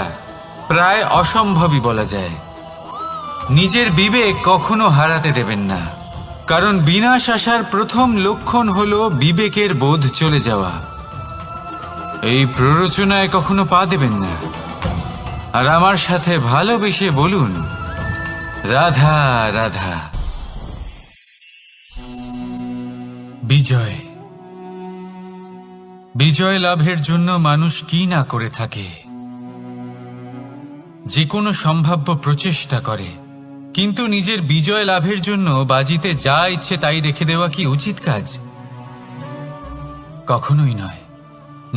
প্রায় অসম্ভবই বলা যায়। নিজের বিবেক কখনো হারাতে দেবেন না, কারণ বিনাশ আসার প্রথম লক্ষণ হলো বিবেকের বোধ চলে যাওয়া। এই প্ররোচনায় কখনো পা দেবেন না। আর আমার সাথে ভালোবেসে বলুন রাধা রাধা। বিজয়, বিজয় লাভের জন্য মানুষ কি না করে থাকে, যে কোনো সম্ভাব্য প্রচেষ্টা করে। কিন্তু নিজের বিজয় লাভের জন্য বাজিতে যা ইচ্ছে তাই রেখে দেওয়া কি উচিত কাজ? কখনোই নয়।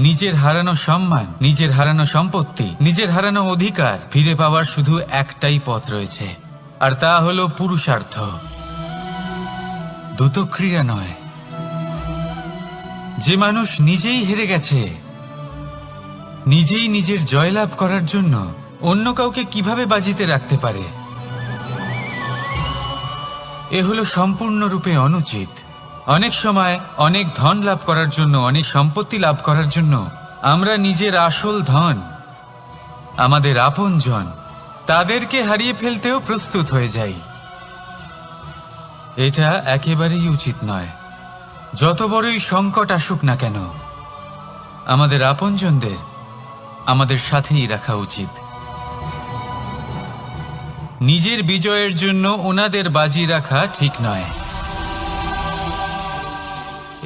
নিজের হারানো সম্মান, নিজের হারানো সম্পত্তি, নিজের হারানো অধিকার ফিরে পাওয়ার শুধু একটাই পথ রয়েছে, আর তা হলো পুরুষার্থ, দ্রুত ক্রীড়া নয়। যে মানুষ নিজেই হেরে গেছে, নিজেই নিজের জয়লাভ করার জন্য অন্য কাউকে কিভাবে বাজিতে রাখতে পারে? এ হলো সম্পূর্ণরূপে অনুচিত। অনেক সময় অনেক ধন লাভ করার জন্য, অনেক সম্পত্তি লাভ করার জন্য আমরা নিজের আসল ধন, আমাদের আপনজন, তাদেরকে হারিয়ে ফেলতেও প্রস্তুত হয়ে যাই। এটা একেবারেই উচিত নয়। যত বড়ই সংকট আসুক না কেন আমাদের আপনজনদের আমাদের সাথেই রাখা উচিত। নিজের বিজয়ের জন্য ওনাদের বাজি রাখা ঠিক নয়।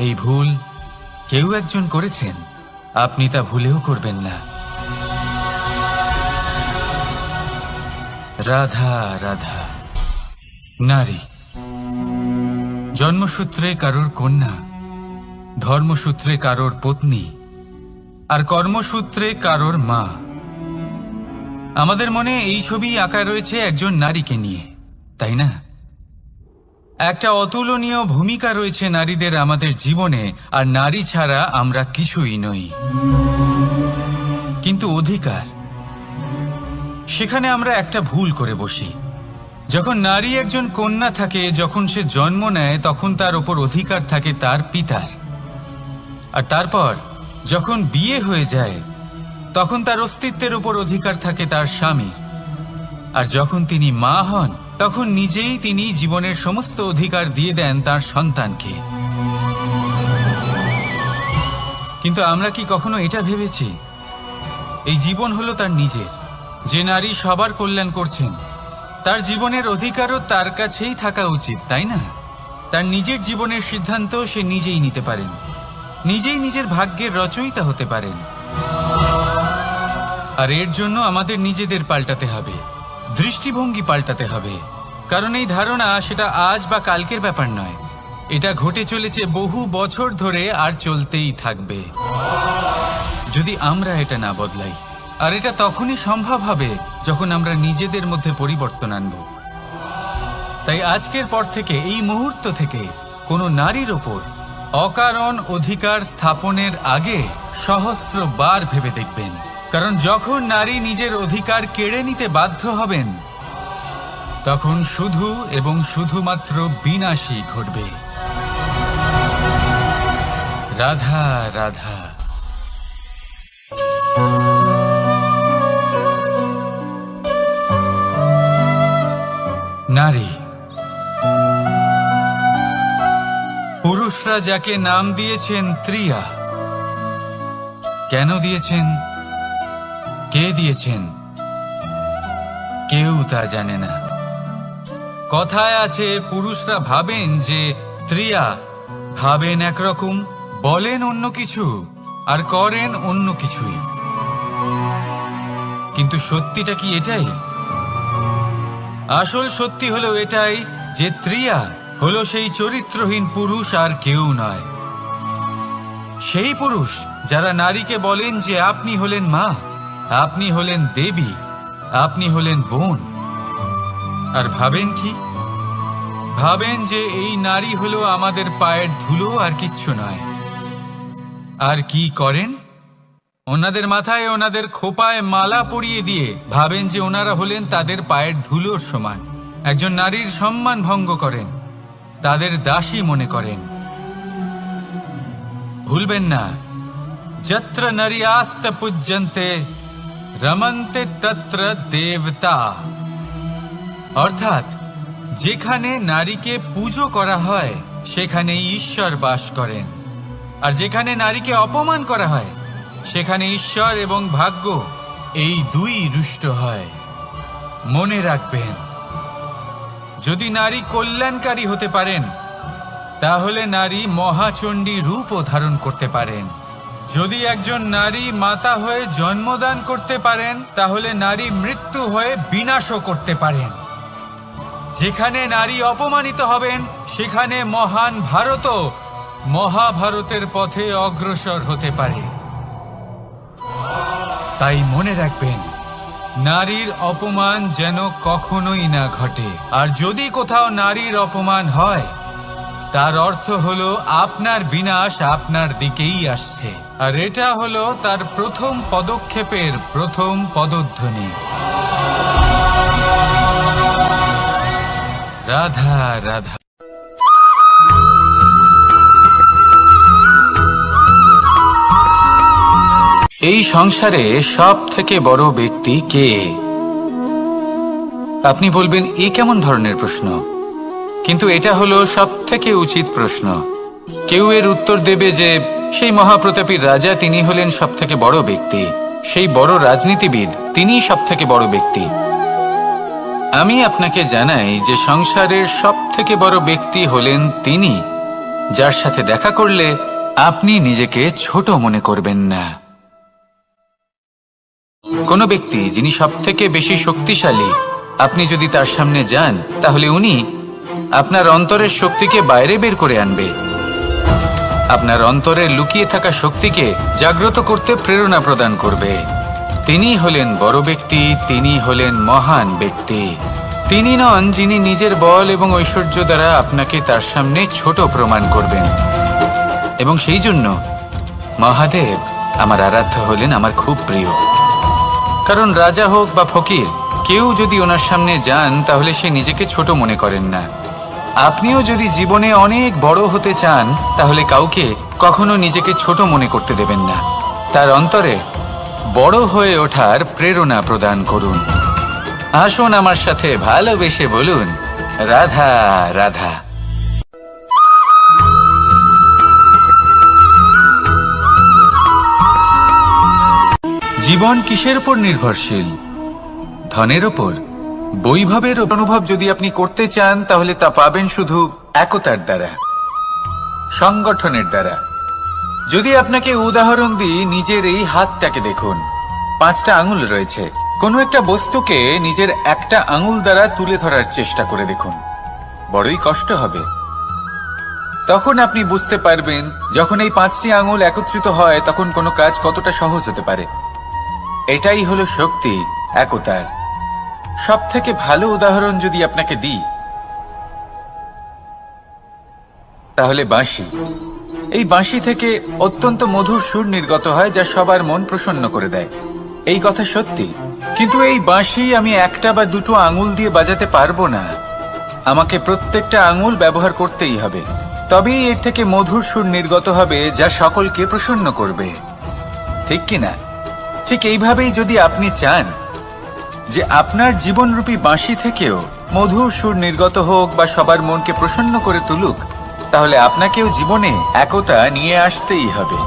এই ভুল কেউ একজন করেছেন, আপনি তা ভুলেও করবেন না। রাধা রাধা। নারী জন্মসূত্রে কারোর কন্যা, ধর্মসূত্রে কারোর পত্নী, আর কর্মসূত্রে কারোর মা। আমাদের মনে এই ছবি আঁকা রয়েছে একজন নারীকে নিয়ে, তাই না? একটা অতুলনীয় ভূমিকা রয়েছে নারীদের আমাদের জীবনে, আর নারী ছাড়া আমরা কিছুই নই। কিন্তু অধিকার, সেখানে আমরা একটা ভুল করে বসি। যখন নারী একজন কন্যা থাকে, যখন সে জন্ম নেয়, তখন তার ওপর অধিকার থাকে তার পিতার। আর তারপর যখন বিয়ে হয়ে যায়, তখন তার অস্তিত্বের উপর অধিকার থাকে তার স্বামীর। আর যখন তিনি মা হন, তখন নিজেই তিনি জীবনের সমস্ত অধিকার দিয়ে দেন তার সন্তানকে। কিন্তু আমরা কি কখনো এটা ভেবেছি এই জীবন হলো তার নিজের? যে নারী সবার কল্যাণ করছেন, তার জীবনের অধিকারও তার কাছেই থাকা উচিত, তাই না? তার নিজের জীবনের সিদ্ধান্ত সে নিজেই নিতে পারেন, নিজেই নিজের ভাগ্যের রচয়িতা হতে পারেন। আর এর জন্য আমাদের নিজেদের পাল্টাতে হবে, দৃষ্টিভঙ্গি পাল্টাতে হবে। কারণ এই ধারণা সেটা আজ বা কালকের ব্যাপার নয়, এটা ঘটে চলেছে বহু বছর ধরে আর চলতেই থাকবে যদি আমরা এটা না বদলাই। আর এটা তখনই সম্ভব হবে যখন আমরা নিজেদের মধ্যে পরিবর্তন আনব। তাই আজকের পর থেকে, এই মুহূর্ত থেকে, কোনো নারীর ওপর অকারণ অধিকার স্থাপনের আগে সহস্রবার ভেবে দেখবেন। কারণ যখন নারী নিজের অধিকার কেড়ে নিতে বাধ্য হবেন, তখন শুধু এবং শুধুমাত্র বিনাশই ঘটবে। রাধা রাধা। নারী, পুরুষরা যাকে নাম দিয়েছেন ত্রিয়া, কেন দিয়েছেন, কে দিয়েছেন, কেউ তা জানে না। কথায় আছে, পুরুষরা ভাবেন যে ত্রিয়া, ভাবেন একরকম, বলেন অন্য কিছু, আর করেন অন্য কিছুই। কিন্তু সত্যিটা কি এটাই? আসল সত্যি হলো এটাই যে ত্রিয়া হলো সেই চরিত্রহীন পুরুষ, আর কেউ নয়। সেই পুরুষ যারা নারীকে বলেন যে আপনি হলেন মা, আপনি হলেন দেবী, আপনি হলেন বোন। আর ভাবেন কি? ভাবেন যে এই নারী হলো আমাদের পায়ের ধুলো, আর কিচ্ছু নয়। আর কি করেন? ওনাদের মাথায়, ওনাদের খোপায় মালা পরিয়ে দিয়ে ভাবেন যে ওনারা হলেন তাদের পায়ের ধুলোর সমান। একজন নারীর সম্মান ভঙ্গ করেন, তাদের দাসী মনে করেন। ভুলবেন না, যত্র নারী আস্ত পূজ্যন্তে রমন্তে তত্র দেবতা। অর্থাৎ যেখানে নারীকে পুজো করা হয়, সেখানে ঈশ্বর বাস করেন। আর যেখানে নারীকে অপমান করা হয়, সেখানে ঈশ্বর এবং ভাগ্য এই দুই রুষ্ট হয়। মনে রাখবেন, যদি নারী কল্যাণকারী হতে পারেন, তাহলে নারী মহাচণ্ডী রূপও ধারণ করতে পারেন। যদি একজন নারী মাতা হয়ে জন্মদান করতে পারেন, তাহলে নারী মৃত্যু হয়ে বিনাশও করতে পারেন। যেখানে নারী অপমানিত হবেন, সেখানে মহান ভারতও মহাভারতের পথে অগ্রসর হতে পারে। তাই মনে রাখবেন, নারীর অপমান যেন কখনোই না ঘটে। আর যদি কোথাও নারীর অপমান হয়, তার অর্থ হলো আপনার বিনাশ আপনার দিকেই আসছে। আর এটা হলো তার প্রথম পদক্ষেপের প্রথম পদধ্বনি। রাধা রাধা। এই সংসারে সব থেকে বড় ব্যক্তি কে? আপনি বলবেন, এ কেমন ধরনের প্রশ্ন? কিন্তু এটা হলো সব থেকে উচিত প্রশ্ন। কেউ এর উত্তর দেবে যে সেই মহাপ্রতাপী রাজা, তিনি হলেন সব থেকে বড় ব্যক্তি, সেই বড় রাজনীতিবিদ, তিনিই সব থেকে বড় ব্যক্তি। আমি আপনাকে জানাই যে সংসারের সব থেকে বড় ব্যক্তি হলেন তিনি, যার সাথে দেখা করলে আপনি নিজেকে ছোট মনে করবেন না। কোনো ব্যক্তি যিনি সব থেকে বেশি শক্তিশালী, আপনি যদি তার সামনে যান, তাহলে উনি আপনার অন্তরের শক্তিকে বাইরে বের করে আনবে, আপনার অন্তরে লুকিয়ে থাকা শক্তিকে জাগ্রত করতে প্রেরণা প্রদান করবে। তিনি হলেন বড় ব্যক্তি, তিনি হলেন মহান ব্যক্তি। তিনি নন যিনি নিজের বল এবং ঐশ্বর্য দ্বারা আপনাকে তার সামনে ছোট প্রমাণ করবেন। এবং সেই জন্য মহাদেব আমার আরাধ্য হলেন আমার খুব প্রিয়। কারণ রাজা হোক বা ফকির, কেউ যদি ওনার সামনে যান তাহলে সে নিজেকে ছোট মনে করেন না। আপনিও যদি জীবনে অনেক বড় হতে চান তাহলে কাউকে কখনো নিজেকে ছোট মনে করতে দেবেন না। তার অন্তরে বড় হয়ে ওঠার প্রেরণা প্রদান করুন। আসুন আমার সাথে ভালোবেসে বলুন, রাধা রাধা। জীবন কিসের উপর নির্ভরশীল? ধনের ওপর? বৈভবের অনুভব যদি আপনি করতে চান তাহলে তা পাবেন শুধু একতার দ্বারা, সংগঠনের দ্বারা। যদি আপনাকে উদাহরণ দিই, নিজের এই হাতটাকে দেখুন, 5টা আঙুল রয়েছে। কোনো একটা বস্তুকে নিজের একটা আঙুল দ্বারা তুলে ধরার চেষ্টা করে দেখুন, বড়ই কষ্ট হবে। তখন আপনি বুঝতে পারবেন যখন এই 5টি আঙুল একত্রিত হয় তখন কোনো কাজ কতটা সহজ হতে পারে। এটাই হলো শক্তি একতার। সব থেকে ভালো উদাহরণ যদি আপনাকে দিই তাহলে বাঁশি। এই বাঁশি থেকে অত্যন্ত মধুর সুর নির্গত হয় যা সবার মন প্রসন্ন করে দেয়। এই কথা সত্যি, কিন্তু এই বাঁশি আমি একটা বা দুটো আঙুল দিয়ে বাজাতে পারবো না। আমাকে প্রত্যেকটা আঙুল ব্যবহার করতেই হবে, তবেই এর থেকে মধুর সুর নির্গত হবে যা সকলকে প্রসন্ন করবে, ঠিক কিনা? ঠিক এইভাবেই যদি আপনি চান যে আপনার জীবনরূপী বাঁশি থেকেও মধুর সুর নির্গত হোক বা সবার মনকে প্রসন্ন করে তুলুক, তাহলে আপনাকেও জীবনে একতা নিয়ে আসতেই হবে।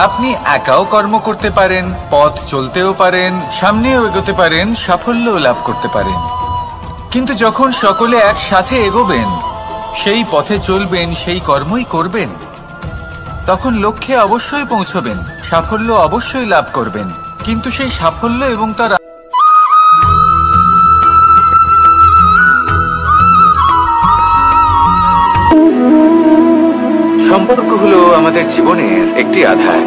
আপনি একাও কর্ম করতে পারেন, পথ চলতেও পারেন, সামনেও এগোতে পারেন, সাফল্যও লাভ করতে পারেন। কিন্তু যখন সকলে একসাথে এগোবেন, সেই পথে চলবেন, সেই কর্মই করবেন, তখন লক্ষ্যে অবশ্যই পৌঁছবেন, সাফল্য অবশ্যই লাভ করবেন। কিন্তু সেই সাফল্য এবং তার সম্পর্ক হলো আমাদের জীবনের একটি আধার।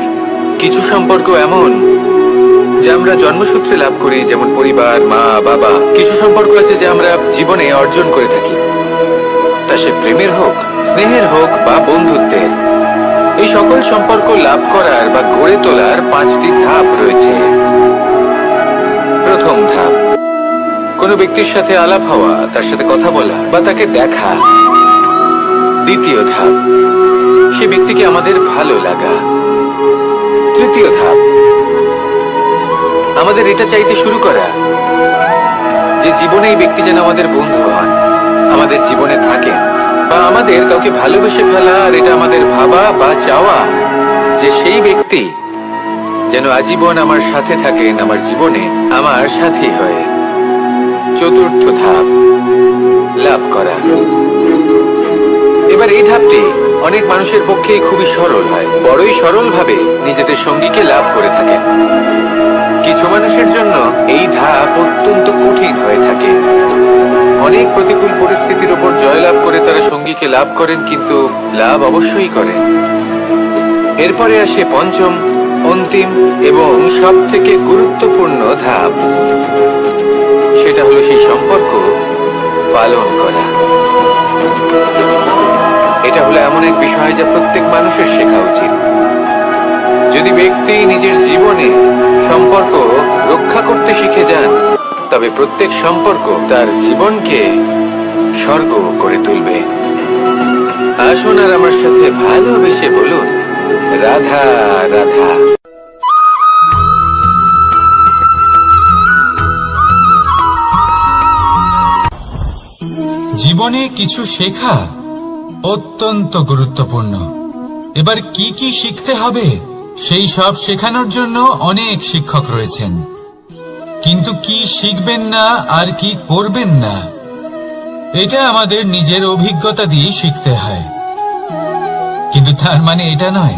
কিছু সম্পর্ক এমন যা আমরা জন্মসূত্রে লাভ করি, যেমন পরিবার, মা, বাবা। কিছু সম্পর্ক আছে যা আমরা জীবনে অর্জন করে থাকি, তা সে প্রেমের হোক, স্নেহের হোক বা বন্ধুত্বের। এই সকল সম্পর্ক লাভ করার বা গড়ে তোলার 5টি ধাপ রয়েছে। প্রথম ধাপ, কোনো ব্যক্তির সাথে আলাপ হওয়া, তার সাথে কথা বলা বা তাকে দেখা। দ্বিতীয় ধাপ, সে ব্যক্তিকে আমাদের ভালো লাগা। তৃতীয় ধাপ, আমাদের এটা চাইতে শুরু করা যে জীবনে এই ব্যক্তি যেন আমাদের বন্ধু হন, আমাদের জীবনে থাকেন, বা আমাদের কাউকে ভালোবেসে ফেলা। আর এটা আমাদের ভাবা বা চাওয়া যে সেই ব্যক্তি যেন আজীবন আমার সাথে থাকেন, আমার জীবনে আমার সাথী হয়ে। চতুর্থ ধাপ, লাভ করা। এবার এই ধাপটি অনেক মানুষের পক্ষেই খুবই সরল হয়, বড়ই সরল ভাবে নিজেদের সঙ্গীকে লাভ করে থাকেন। কিছু মানুষের জন্য এই ধাপ অত্যন্ত কঠিন হয়ে থাকে। অনেক প্রতিকূল পরিস্থিতির উপর জয়লাভ করে তারা সঙ্গীকে লাভ করেন, কিন্তু লাভ অবশ্যই করেন। এরপরে আসে পঞ্চম, অন্তিম এবং সব থেকে গুরুত্বপূর্ণ ধাপ। সেটা হলো সেই সম্পর্ক পালন করা। এটা হলো এমন এক বিষয় যা প্রত্যেক মানুষের শেখা উচিত। যদি ব্যক্তি নিজের জীবনে সম্পর্ক রক্ষা করতে শিখে যান, তবে প্রত্যেক সম্পর্ক তার জীবনকে স্বর্গ করে তুলবে। আসুন আর আমার সাথে ভালোবেসে বলুন, রাধা রাধা। জীবনে কিছু শেখা অত্যন্ত গুরুত্বপূর্ণ। এবার কি কি শিখতে হবে সেই সব শেখানোর জন্য অনেক শিক্ষক রয়েছেন, কিন্তু কি শিখবেন না আর কি করবেন না এটা আমাদের নিজের অভিজ্ঞতা দিয়ে শিখতে হয়। কিন্তু তার মানে এটা নয়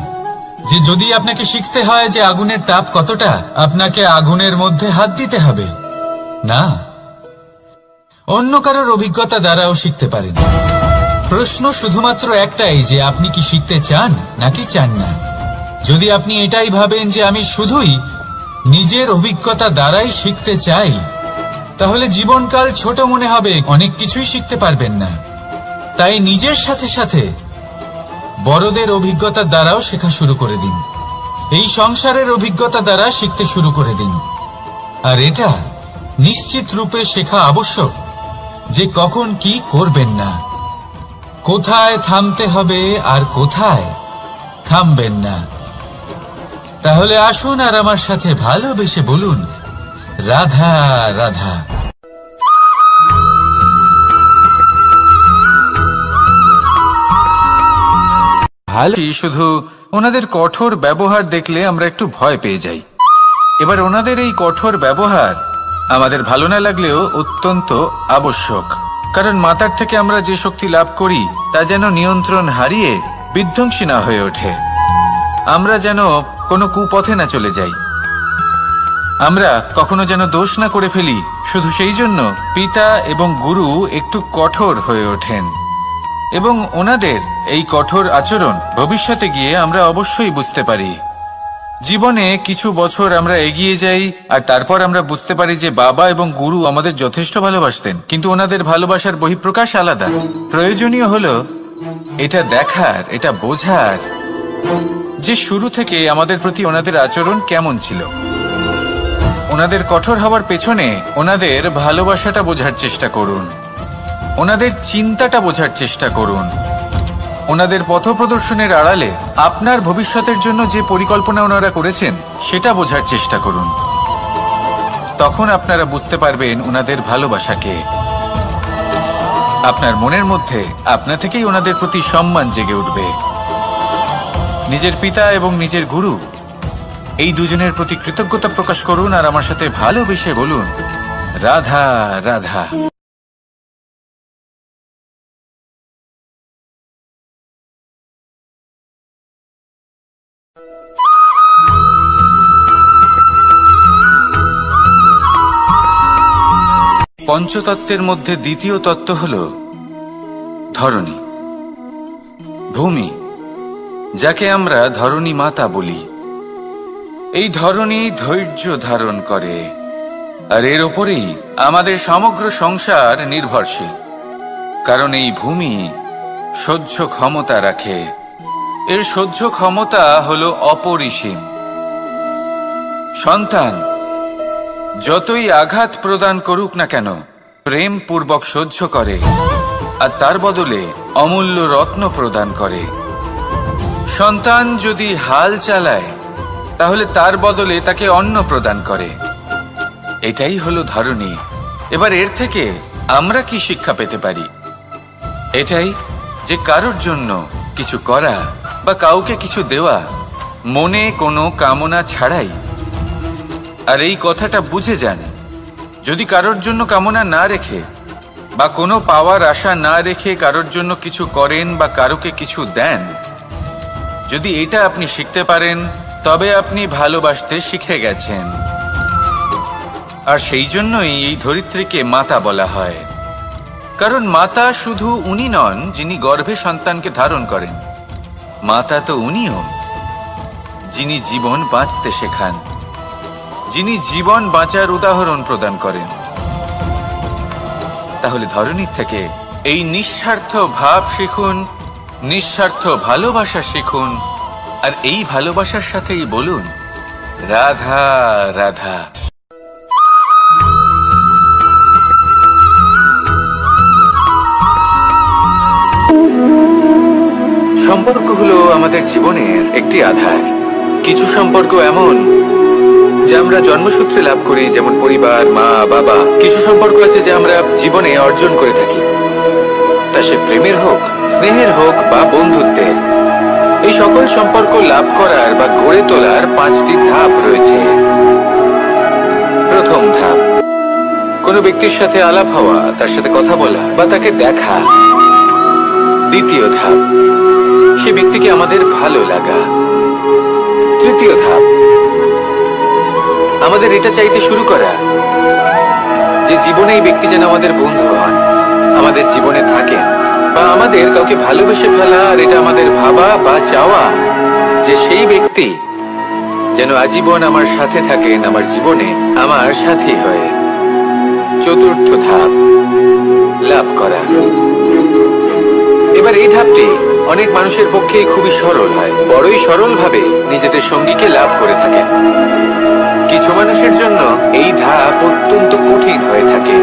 যে যদি আপনাকে শিখতে হয় যে আগুনের তাপ কতটা, আপনাকে আগুনের মধ্যে হাত দিতে হবে। না, অন্য কারোর অভিজ্ঞতা দ্বারাও শিখতে পারেন। প্রশ্ন শুধুমাত্র একটাই যে আপনি কি শিখতে চান নাকি চান না। যদি আপনি এটাই ভাবেন যে আমি শুধুই নিজের অভিজ্ঞতা দ্বারাই শিখতে চাই, তাহলে জীবনকাল ছোট মনে হবে, অনেক কিছুই শিখতে পারবেন না। তাই নিজের সাথে সাথে বড়দের অভিজ্ঞতার দ্বারাও শেখা শুরু করে দিন। এই সংসারের অভিজ্ঞতা দ্বারা শিখতে শুরু করে দিন। আর এটা নিশ্চিত রূপে শেখা আবশ্যক যে কখন কি করবেন না, কোথায় থামতে হবে আর কোথায় থামবেন না। তাহলে আসুন আর আমার সাথে ভালোবেসে বলুন, রাধা রাধা। ভালো, শুধু ওনাদের কঠোর ব্যবহার দেখলে আমরা একটু ভয় পেয়ে যাই। এবার ওনাদের এই কঠোর ব্যবহার আমাদের ভালো না লাগলেও অত্যন্ত আবশ্যক, কারণ মাতার থেকে আমরা যে শক্তি লাভ করি তা যেন নিয়ন্ত্রণ হারিয়ে বিধ্বংসী না হয়ে ওঠে, আমরা যেন কোনো কুপথে না চলে যাই, আমরা কখনো যেন দোষ না করে ফেলি। শুধু সেই জন্য পিতা এবং গুরু একটু কঠোর হয়ে ওঠেন, এবং ওনাদের এই কঠোর আচরণ ভবিষ্যতে গিয়ে আমরা অবশ্যই বুঝতে পারি। জীবনে কিছু বছর আমরা এগিয়ে যাই আর তারপর আমরা বুঝতে পারি যে বাবা এবং গুরু আমাদের যথেষ্ট ভালোবাসতেন, কিন্তু ওনাদের ভালোবাসার বহিঃপ্রকাশ আলাদা। প্রয়োজনীয় হলো এটা দেখার, এটা বোঝার যে শুরু থেকে আমাদের প্রতি ওনাদের আচরণ কেমন ছিল। ওনাদের কঠোর হওয়ার পেছনে ওনাদের ভালোবাসাটা বোঝার চেষ্টা করুন, ওনাদের চিন্তাটা বোঝার চেষ্টা করুন, ওনাদের পথপ্রদর্শনের আড়ালে আপনার ভবিষ্যতের জন্য যে পরিকল্পনা ওনারা করেছেন সেটা বোঝার চেষ্টা করুন। তখন আপনারা বুঝতে পারবেন ওনাদের ভালোবাসাকে। আপনার মনের মধ্যে আপনা থেকেই ওনাদের প্রতি সম্মান জেগে উঠবে। নিজের পিতা এবং নিজের গুরু এই দুজনের প্রতি কৃতজ্ঞতা প্রকাশ করুন আর আমার সাথে ভালোবেসে বলুন, রাধা রাধা। পঞ্চতত্ত্বের মধ্যে দ্বিতীয় তত্ত্ব হল ধরণী, ভূমি, যাকে আমরা ধরণী মাতা বলি। এই ধরণী ধৈর্য ধারণ করে আর এর ওপরেই আমাদের সমগ্র সংসার নির্ভরশীল, কারণ এই ভূমি সহ্য ক্ষমতা রাখে। এর সহ্য ক্ষমতা হল অপরিসীম। সন্তান যতই আঘাত প্রদান করুক না কেন প্রেম পূর্বক সহ্য করে আর তার বদলে অমূল্য রত্ন প্রদান করে। সন্তান যদি হাল চালায় তাহলে তার বদলে তাকে অন্ন প্রদান করে। এটাই হলো ধরণী। এবার এর থেকে আমরা কি শিক্ষা পেতে পারি? এটাই যে কারোর জন্য কিছু করা বা কাউকে কিছু দেওয়া মনে কোনো কামনা ছাড়াই। আর এই কথাটা বুঝে যান, যদি কারোর জন্য কামনা না রেখে বা কোনো পাওয়ার আশা না রেখে কারোর জন্য কিছু করেন বা কারোকে কিছু দেন, যদি এটা আপনি শিখতে পারেন তবে আপনি ভালোবাসতে শিখে গেছেন। আর সেই জন্যই এই ধরিত্রীকে মাতা বলা হয়, কারণ মাতা শুধু উনি নন যিনি গর্ভে সন্তানকে ধারণ করেন, মাতা তো উনিও যিনি জীবন বাঁচতে শেখান, যিনি জীবন বাঁচার উদাহরণ প্রদান করেন। তাহলে ধরণীর থেকে এই নিঃস্বার্থ ভাব শিখুন, নিঃস্বার্থ ভালোবাসা শিখুন, আর এই ভালোবাসার সাথেই বলুন, রাধা রাধা। সম্পর্ক হলো আমাদের জীবনের একটি আধার। কিছু সম্পর্ক এমন যে আমরা জন্মসূত্রে লাভ করি, যেমন পরিবার, মা, বাবা। কিছু সম্পর্ক আছে যে আমরা জীবনে অর্জন করে থাকি, তা সে প্রেমের হোক, স্নেহের হোক বা বন্ধুত্বের। এই সকল সম্পর্ক লাভ করার বা গড়ে তোলার 5টি ধাপ রয়েছে। প্রথম ধাপ, কোনো ব্যক্তির সাথে আলাপ হওয়া, তার সাথে কথা বলা বা তাকে দেখা। দ্বিতীয় ধাপ, সে ব্যক্তিকে আমাদের ভালো লাগা। তৃতীয় ধাপ, আমাদের এটা চাইতে শুরু করা যে জীবনে এই ব্যক্তি যেন আমাদের বন্ধু হন, আমাদের জীবনে থাকেন, বা আমাদের কাউকে ভালোবেসে ফেলা আর এটা আমাদের ভাবা বা চাওয়া যে সেই ব্যক্তি যেন আজীবন আমার সাথে থাকেন, আমার জীবনে আমার সাথী হয়ে। চতুর্থ ধাপ, লাভ করা। এবার এই ধাপটি অনেক মানুষের পক্ষেই খুবই সরল হয়, বড়ই সরল ভাবে নিজেদের সঙ্গীকে লাভ করে থাকেন। কিছু মানুষের জন্য এই ধাপ অত্যন্ত কঠিন হয়ে থাকে।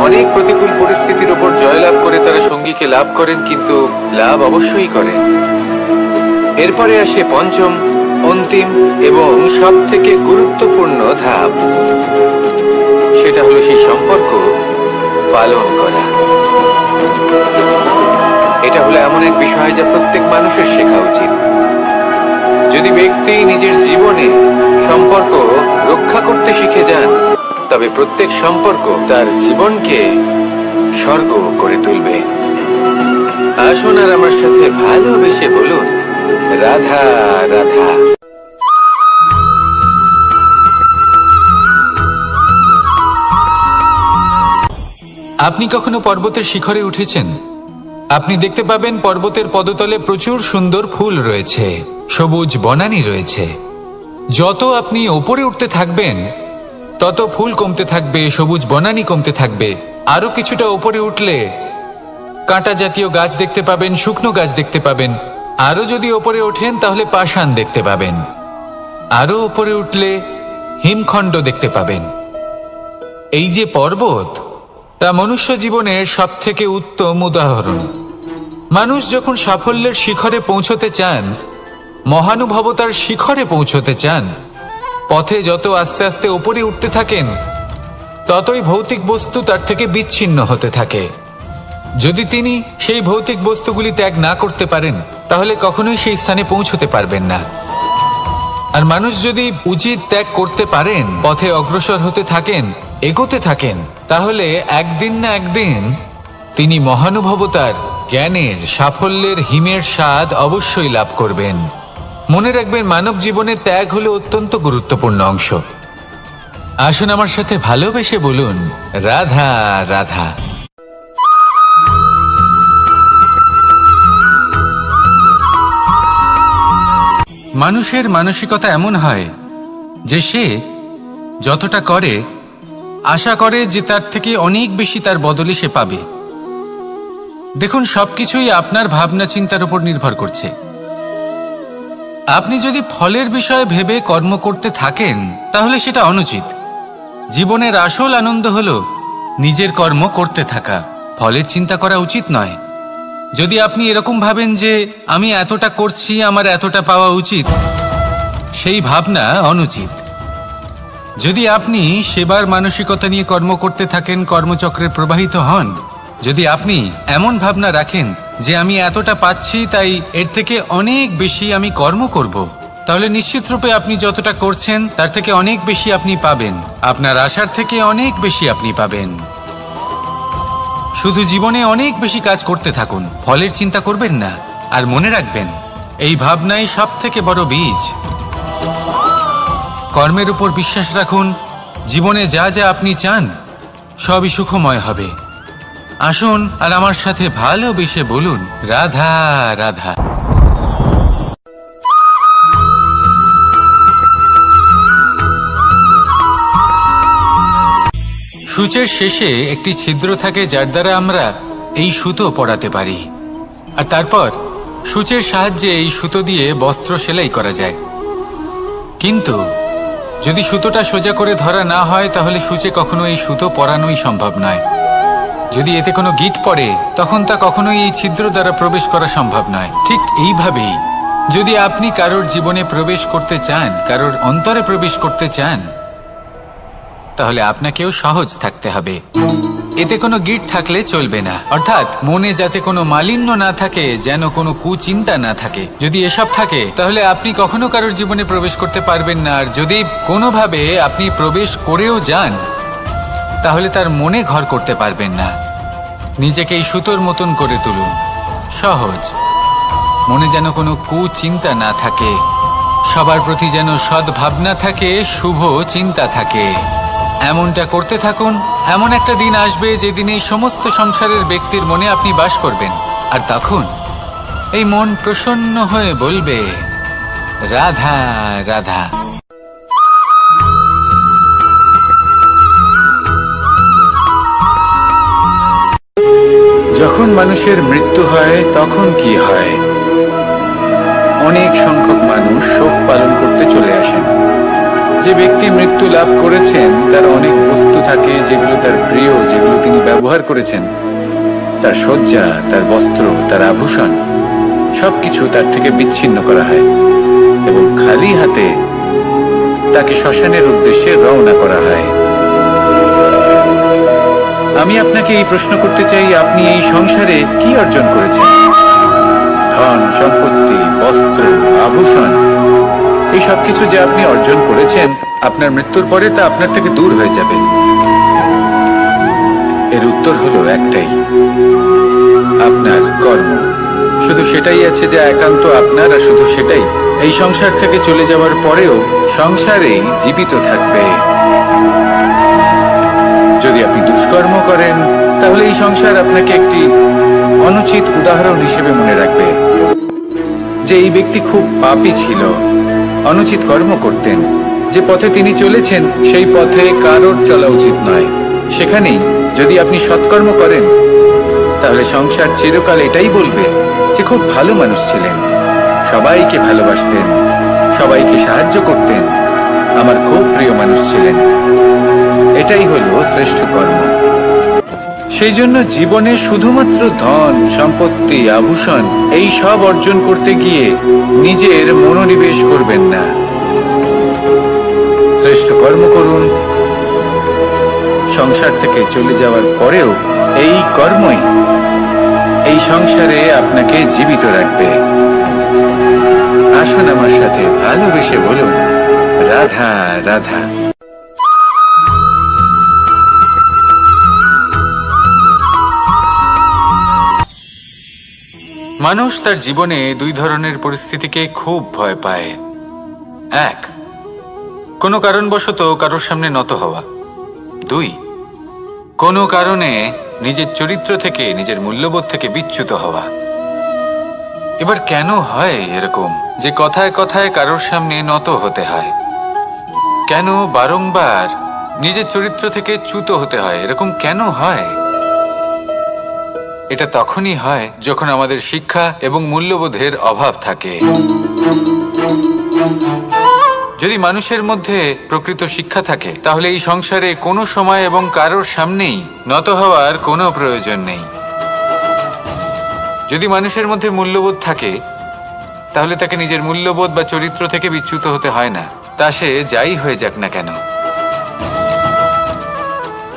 অনেক প্রতিকূল পরিস্থিতির উপর জয়লাভ করে তারা সঙ্গীকে লাভ করেন, কিন্তু লাভ অবশ্যই করেন। এরপরে আসে পঞ্চম, অন্তিম এবং সব থেকে গুরুত্বপূর্ণ ধাপ। সেটা হলো সেই সম্পর্ক পালন করা। এটা হলো এমন এক বিষয় যা প্রত্যেক মানুষের শেখা উচিত। যদি ব্যক্তি নিজের জীবনে সম্পর্ক রক্ষা করতে শিখে যান, তবে প্রত্যেক সম্পর্ক তার জীবনকে স্বর্গ করে তুলবে। আসুন আর আমার সাথে ভালোবেসে বলুন, রাধা রাধা। আপনি কখনো পর্বতের শিখরে উঠেছেন? আপনি দেখতে পাবেন পর্বতের পদতলে প্রচুর সুন্দর ফুল রয়েছে, সবুজ বনানী রয়েছে। যত আপনি ওপরে উঠতে থাকবেন তত ফুল কমতে থাকবে, সবুজ বনানী কমতে থাকবে। আরো কিছুটা ওপরে উঠলে কাঁটা জাতীয় গাছ দেখতে পাবেন, শুকনো গাছ দেখতে পাবেন। আরো যদি ওপরে ওঠেন তাহলে পাষাণ দেখতে পাবেন। আরো ওপরে উঠলে হিমখণ্ড দেখতে পাবেন। এই যে পর্বত, তা মনুষ্য জীবনের সব থেকে উত্তম উদাহরণ। মানুষ যখন সাফল্যের শিখরে পৌঁছতে চান, মহানুভবতার শিখরে পৌঁছতে চান, পথে যত আস্তে আস্তে উপরে উঠতে থাকেন, ততই ভৌতিক বস্তু তার থেকে বিচ্ছিন্ন হতে থাকে। যদি তিনি সেই ভৌতিক বস্তুগুলি ত্যাগ না করতে পারেন, তাহলে কখনোই সেই স্থানে পৌঁছতে পারবেন না। আর মানুষ যদি উচিত ত্যাগ করতে পারেন, পথে অগ্রসর হতে থাকেন, এগোতে থাকেন, তাহলে একদিন না একদিন তিনি মহানুভবতার, জ্ঞানের, সাফল্যের হিমের স্বাদ অবশ্যই লাভ করবেন। মনে রাখবেন, মানব জীবনে ত্যাগ হলো অত্যন্ত গুরুত্বপূর্ণ অংশ। আসুন আমার সাথে ভালোবেসে বলুন, রাধা রাধা। মানুষের মানসিকতা এমন হয় যে সে যতটা করে আশা করে যে তার থেকে অনেক বেশি তার বদলে সে পাবে। দেখুন, সবকিছুই আপনার ভাবনা চিন্তার উপর নির্ভর করছে। আপনি যদি ফলের বিষয়ে ভেবে কর্ম করতে থাকেন, তাহলে সেটা অনুচিত। জীবনের আসল আনন্দ হলো নিজের কর্ম করতে থাকা, ফলের চিন্তা করা উচিত নয়। যদি আপনি এরকম ভাবেন যে আমি এতটা করছি, আমার এতটা পাওয়া উচিত, সেই ভাবনা অনুচিত। যদি আপনি সেবার মানসিকতা নিয়ে কর্ম করতে থাকেন, কর্মচক্রে প্রবাহিত হন, যদি আপনি এমন ভাবনা রাখেন যে আমি এতটা পাচ্ছি, তাই এর থেকে অনেক বেশি আমি কর্ম করব, তাহলে নিশ্চিতরূপে আপনি যতটা করছেন তার থেকে অনেক বেশি আপনি পাবেন। আপনার আশার থেকে অনেক বেশি আপনি পাবেন। শুধু জীবনে অনেক বেশি কাজ করতে থাকুন, ফলের চিন্তা করবেন না। আর মনে রাখবেন, এই ভাবনাই সব থেকে বড় বীজ। কর্মের উপর বিশ্বাস রাখুন, জীবনে যা যা আপনি চান সবই সুখময় হবে। আসুন আর আমার সাথে ভালোবেসে বলুন, রাধা রাধা। সূচের শেষে একটি ছিদ্র থাকে, যার দ্বারা আমরা এই সুতো পরাতে পারি। আর তারপর সূচের সাহায্যে এই সুতো দিয়ে বস্ত্র সেলাই করা যায়। কিন্তু যদি সুতোটা সোজা করে ধরা না হয়, তাহলে সূচে কখনো এই সুতো পরানোই সম্ভব নয়। যদি এতে কোনো গিঁট পড়ে, তখন তা কখনোই এই ছিদ্র দ্বারা প্রবেশ করা সম্ভব নয়। ঠিক এইভাবেই যদি আপনি কারোর জীবনে প্রবেশ করতে চান, কারোর অন্তরে প্রবেশ করতে চান, তাহলে আপনাকেও সহজ থাকতে হবে। এতে কোনো গিঁট থাকলে চলবে না, অর্থাৎ মনে যাতে কোনো মালিন্য না থাকে, যেন কোনো কুচিন্তা না থাকে। যদি এসব থাকে, তাহলে আপনি কখনো কারোর জীবনে প্রবেশ করতে পারবেন না। আর যদি কোনোভাবে আপনি প্রবেশ করেও যান, তাহলে তার মনে ঘর করতে পারবেন না। নিজেকে এই সুতোর মতন করে তুলুন, সহজ। মনে যেন কোনো কুচিন্তা না থাকে, সবার প্রতি যেন সদ্ভাবনা থাকে, শুভ চিন্তা থাকে। এমনটা করতে থাকুন। এমন একটা দিন আসবে যেদিন এই সমস্ত সংসারের ব্যক্তির মনে আপনি বাস করবেন। আর তখন এই মন প্রসন্ন হয়ে বলবে, রাধা রাধা। যখন মানুষের মৃত্যু হয় তখন কি হয়? অনেক সংখ্যক মানুষ শোক পালন করতে চলে আসেন। যে ব্যক্তি মৃত্যু লাভ করেছেন তার অনেক বস্তু থাকে যেগুলো তার প্রিয়, যেগুলো তিনি ব্যবহার করেছেন। তার শয্যা, তার বস্ত্র, তার আভূষণ সবকিছু তার থেকে বিচ্ছিন্ন করা হয় এবং খালি হাতে তাকে শ্মশানের উদ্দেশ্যে রওনা করা হয়। আমি আপনাকে এই প্রশ্ন করতে চাই, আপনি এই সংসারে কি অর্জন করেছেন? ধন সম্পত্তি, বস্ত্র, আভূষণ, এই সবকিছু যে আপনি অর্জন করেছেন, আপনার মৃত্যুর পরে তা আপনার থেকে দূর হয়ে যাবে। এর উত্তর হলো একটাই, আপনার কর্ম। শুধু সেটাই আছে যা একান্ত আপনার, আর শুধু সেটাই এই সংসার থেকে চলে যাওয়ার পরেও সংসারেই জীবিত থাকবে। যদি আপনি দুষ্কর্ম করেন তাহলে এই সংসার আপনাকে একটি অনুচিত উদাহরণ হিসেবে মনে রাখবে যে এই ব্যক্তি খুব পাপী ছিল, অনুচিত কর্ম করতেন। যে পথে তিনি চলেছেন সেই পথে কারোর চলা উচিত নয়। সেখানেই যদি আপনি সৎকর্ম করেন তাহলে সংসার চিরকাল এটাই বলবে যে খুব ভালো মানুষ ছিলেন, সবাইকে ভালোবাসতেন, সবাইকে সাহায্য করতেন, আমার খুব প্রিয় মানুষ ছিলেন। এটাই হলো শ্রেষ্ঠ কর্ম। সেই জন্য জীবনে শুধুমাত্র ধন সম্পত্তি, আভূষণ এই সব অর্জন করতে গিয়ে নিজের মনোনিবেশ করবেন না। শ্রেষ্ঠ কর্ম করুন। সংসার থেকে চলে যাওয়ার পরেও এই কর্মই এই সংসারে আপনাকে জীবিত রাখবে। আসুন আমার সাথে ভালোবেসে বলুন, রাধা রাধা। মানুষ তার জীবনে দুই ধরনের পরিস্থিতিকে খুব ভয় পায়। এক, কোনো কারণবশত কারোর সামনে নত হওয়া। দুই, কোনো কারণে নিজের চরিত্র থেকে, নিজের মূল্যবোধ থেকে বিচ্যুত হওয়া। এবার কেন হয় এরকম যে কথায় কথায় কারোর সামনে নত হতে হয়? কেন বারংবার নিজের চরিত্র থেকে চ্যুত হতে হয়? এরকম কেন হয়? এটা তখনই হয় যখন আমাদের শিক্ষা এবং মূল্যবোধের অভাব থাকে। যদি মানুষের মধ্যে প্রকৃত শিক্ষা থাকে তাহলে এই সংসারে কোনো সময় এবং কারোর সামনেই নত হওয়ার কোনো প্রয়োজন নেই। যদি মানুষের মধ্যে মূল্যবোধ থাকে তাহলে তাকে নিজের মূল্যবোধ বা চরিত্র থেকে বিচ্যুত হতে হয় না, তা সে যাই হয়ে যাক না কেন।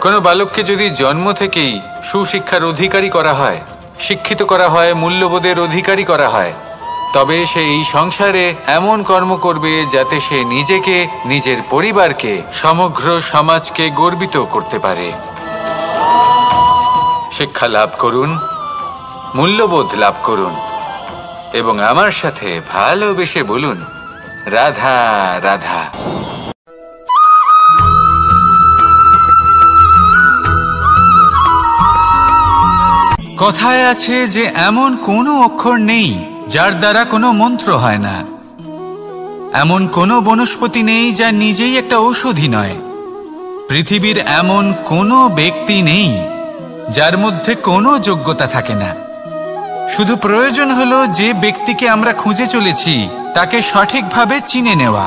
কোনো বালককে যদি জন্ম থেকেই সুশিক্ষার অধিকারী করা হয়, শিক্ষিত করা হয়, মূল্যবোধের অধিকারী করা হয়, তবে সে এই সংসারে এমন কর্ম করবে যাতে সে নিজেকে, নিজের পরিবারকে, সমগ্র সমাজকে গর্বিত করতে পারে। শিক্ষা লাভ করুন, মূল্যবোধ লাভ করুন এবং আমার সাথে ভালোবেসে বলুন, রাধা রাধা। কথায় আছে যে এমন কোনো অক্ষর নেই যার দ্বারা কোনো মন্ত্র হয় না, এমন কোনো বনস্পতি নেই যা নিজেই একটা ঔষধি নয়, পৃথিবীর এমন কোনো ব্যক্তি নেই যার মধ্যে কোনো যোগ্যতা থাকে না। শুধু প্রয়োজন হলো যে ব্যক্তিকে আমরা খুঁজে চলেছি তাকে সঠিকভাবে চিনে নেওয়া।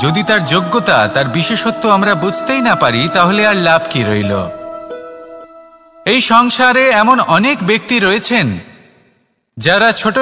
যদি তার যোগ্যতা, তার বিশেষত্ব আমরা বুঝতেই না পারি তাহলে আর লাভ কি রইল? এই সংসারে এমন অনেক ব্যক্তি রয়েছেন যারা ছোট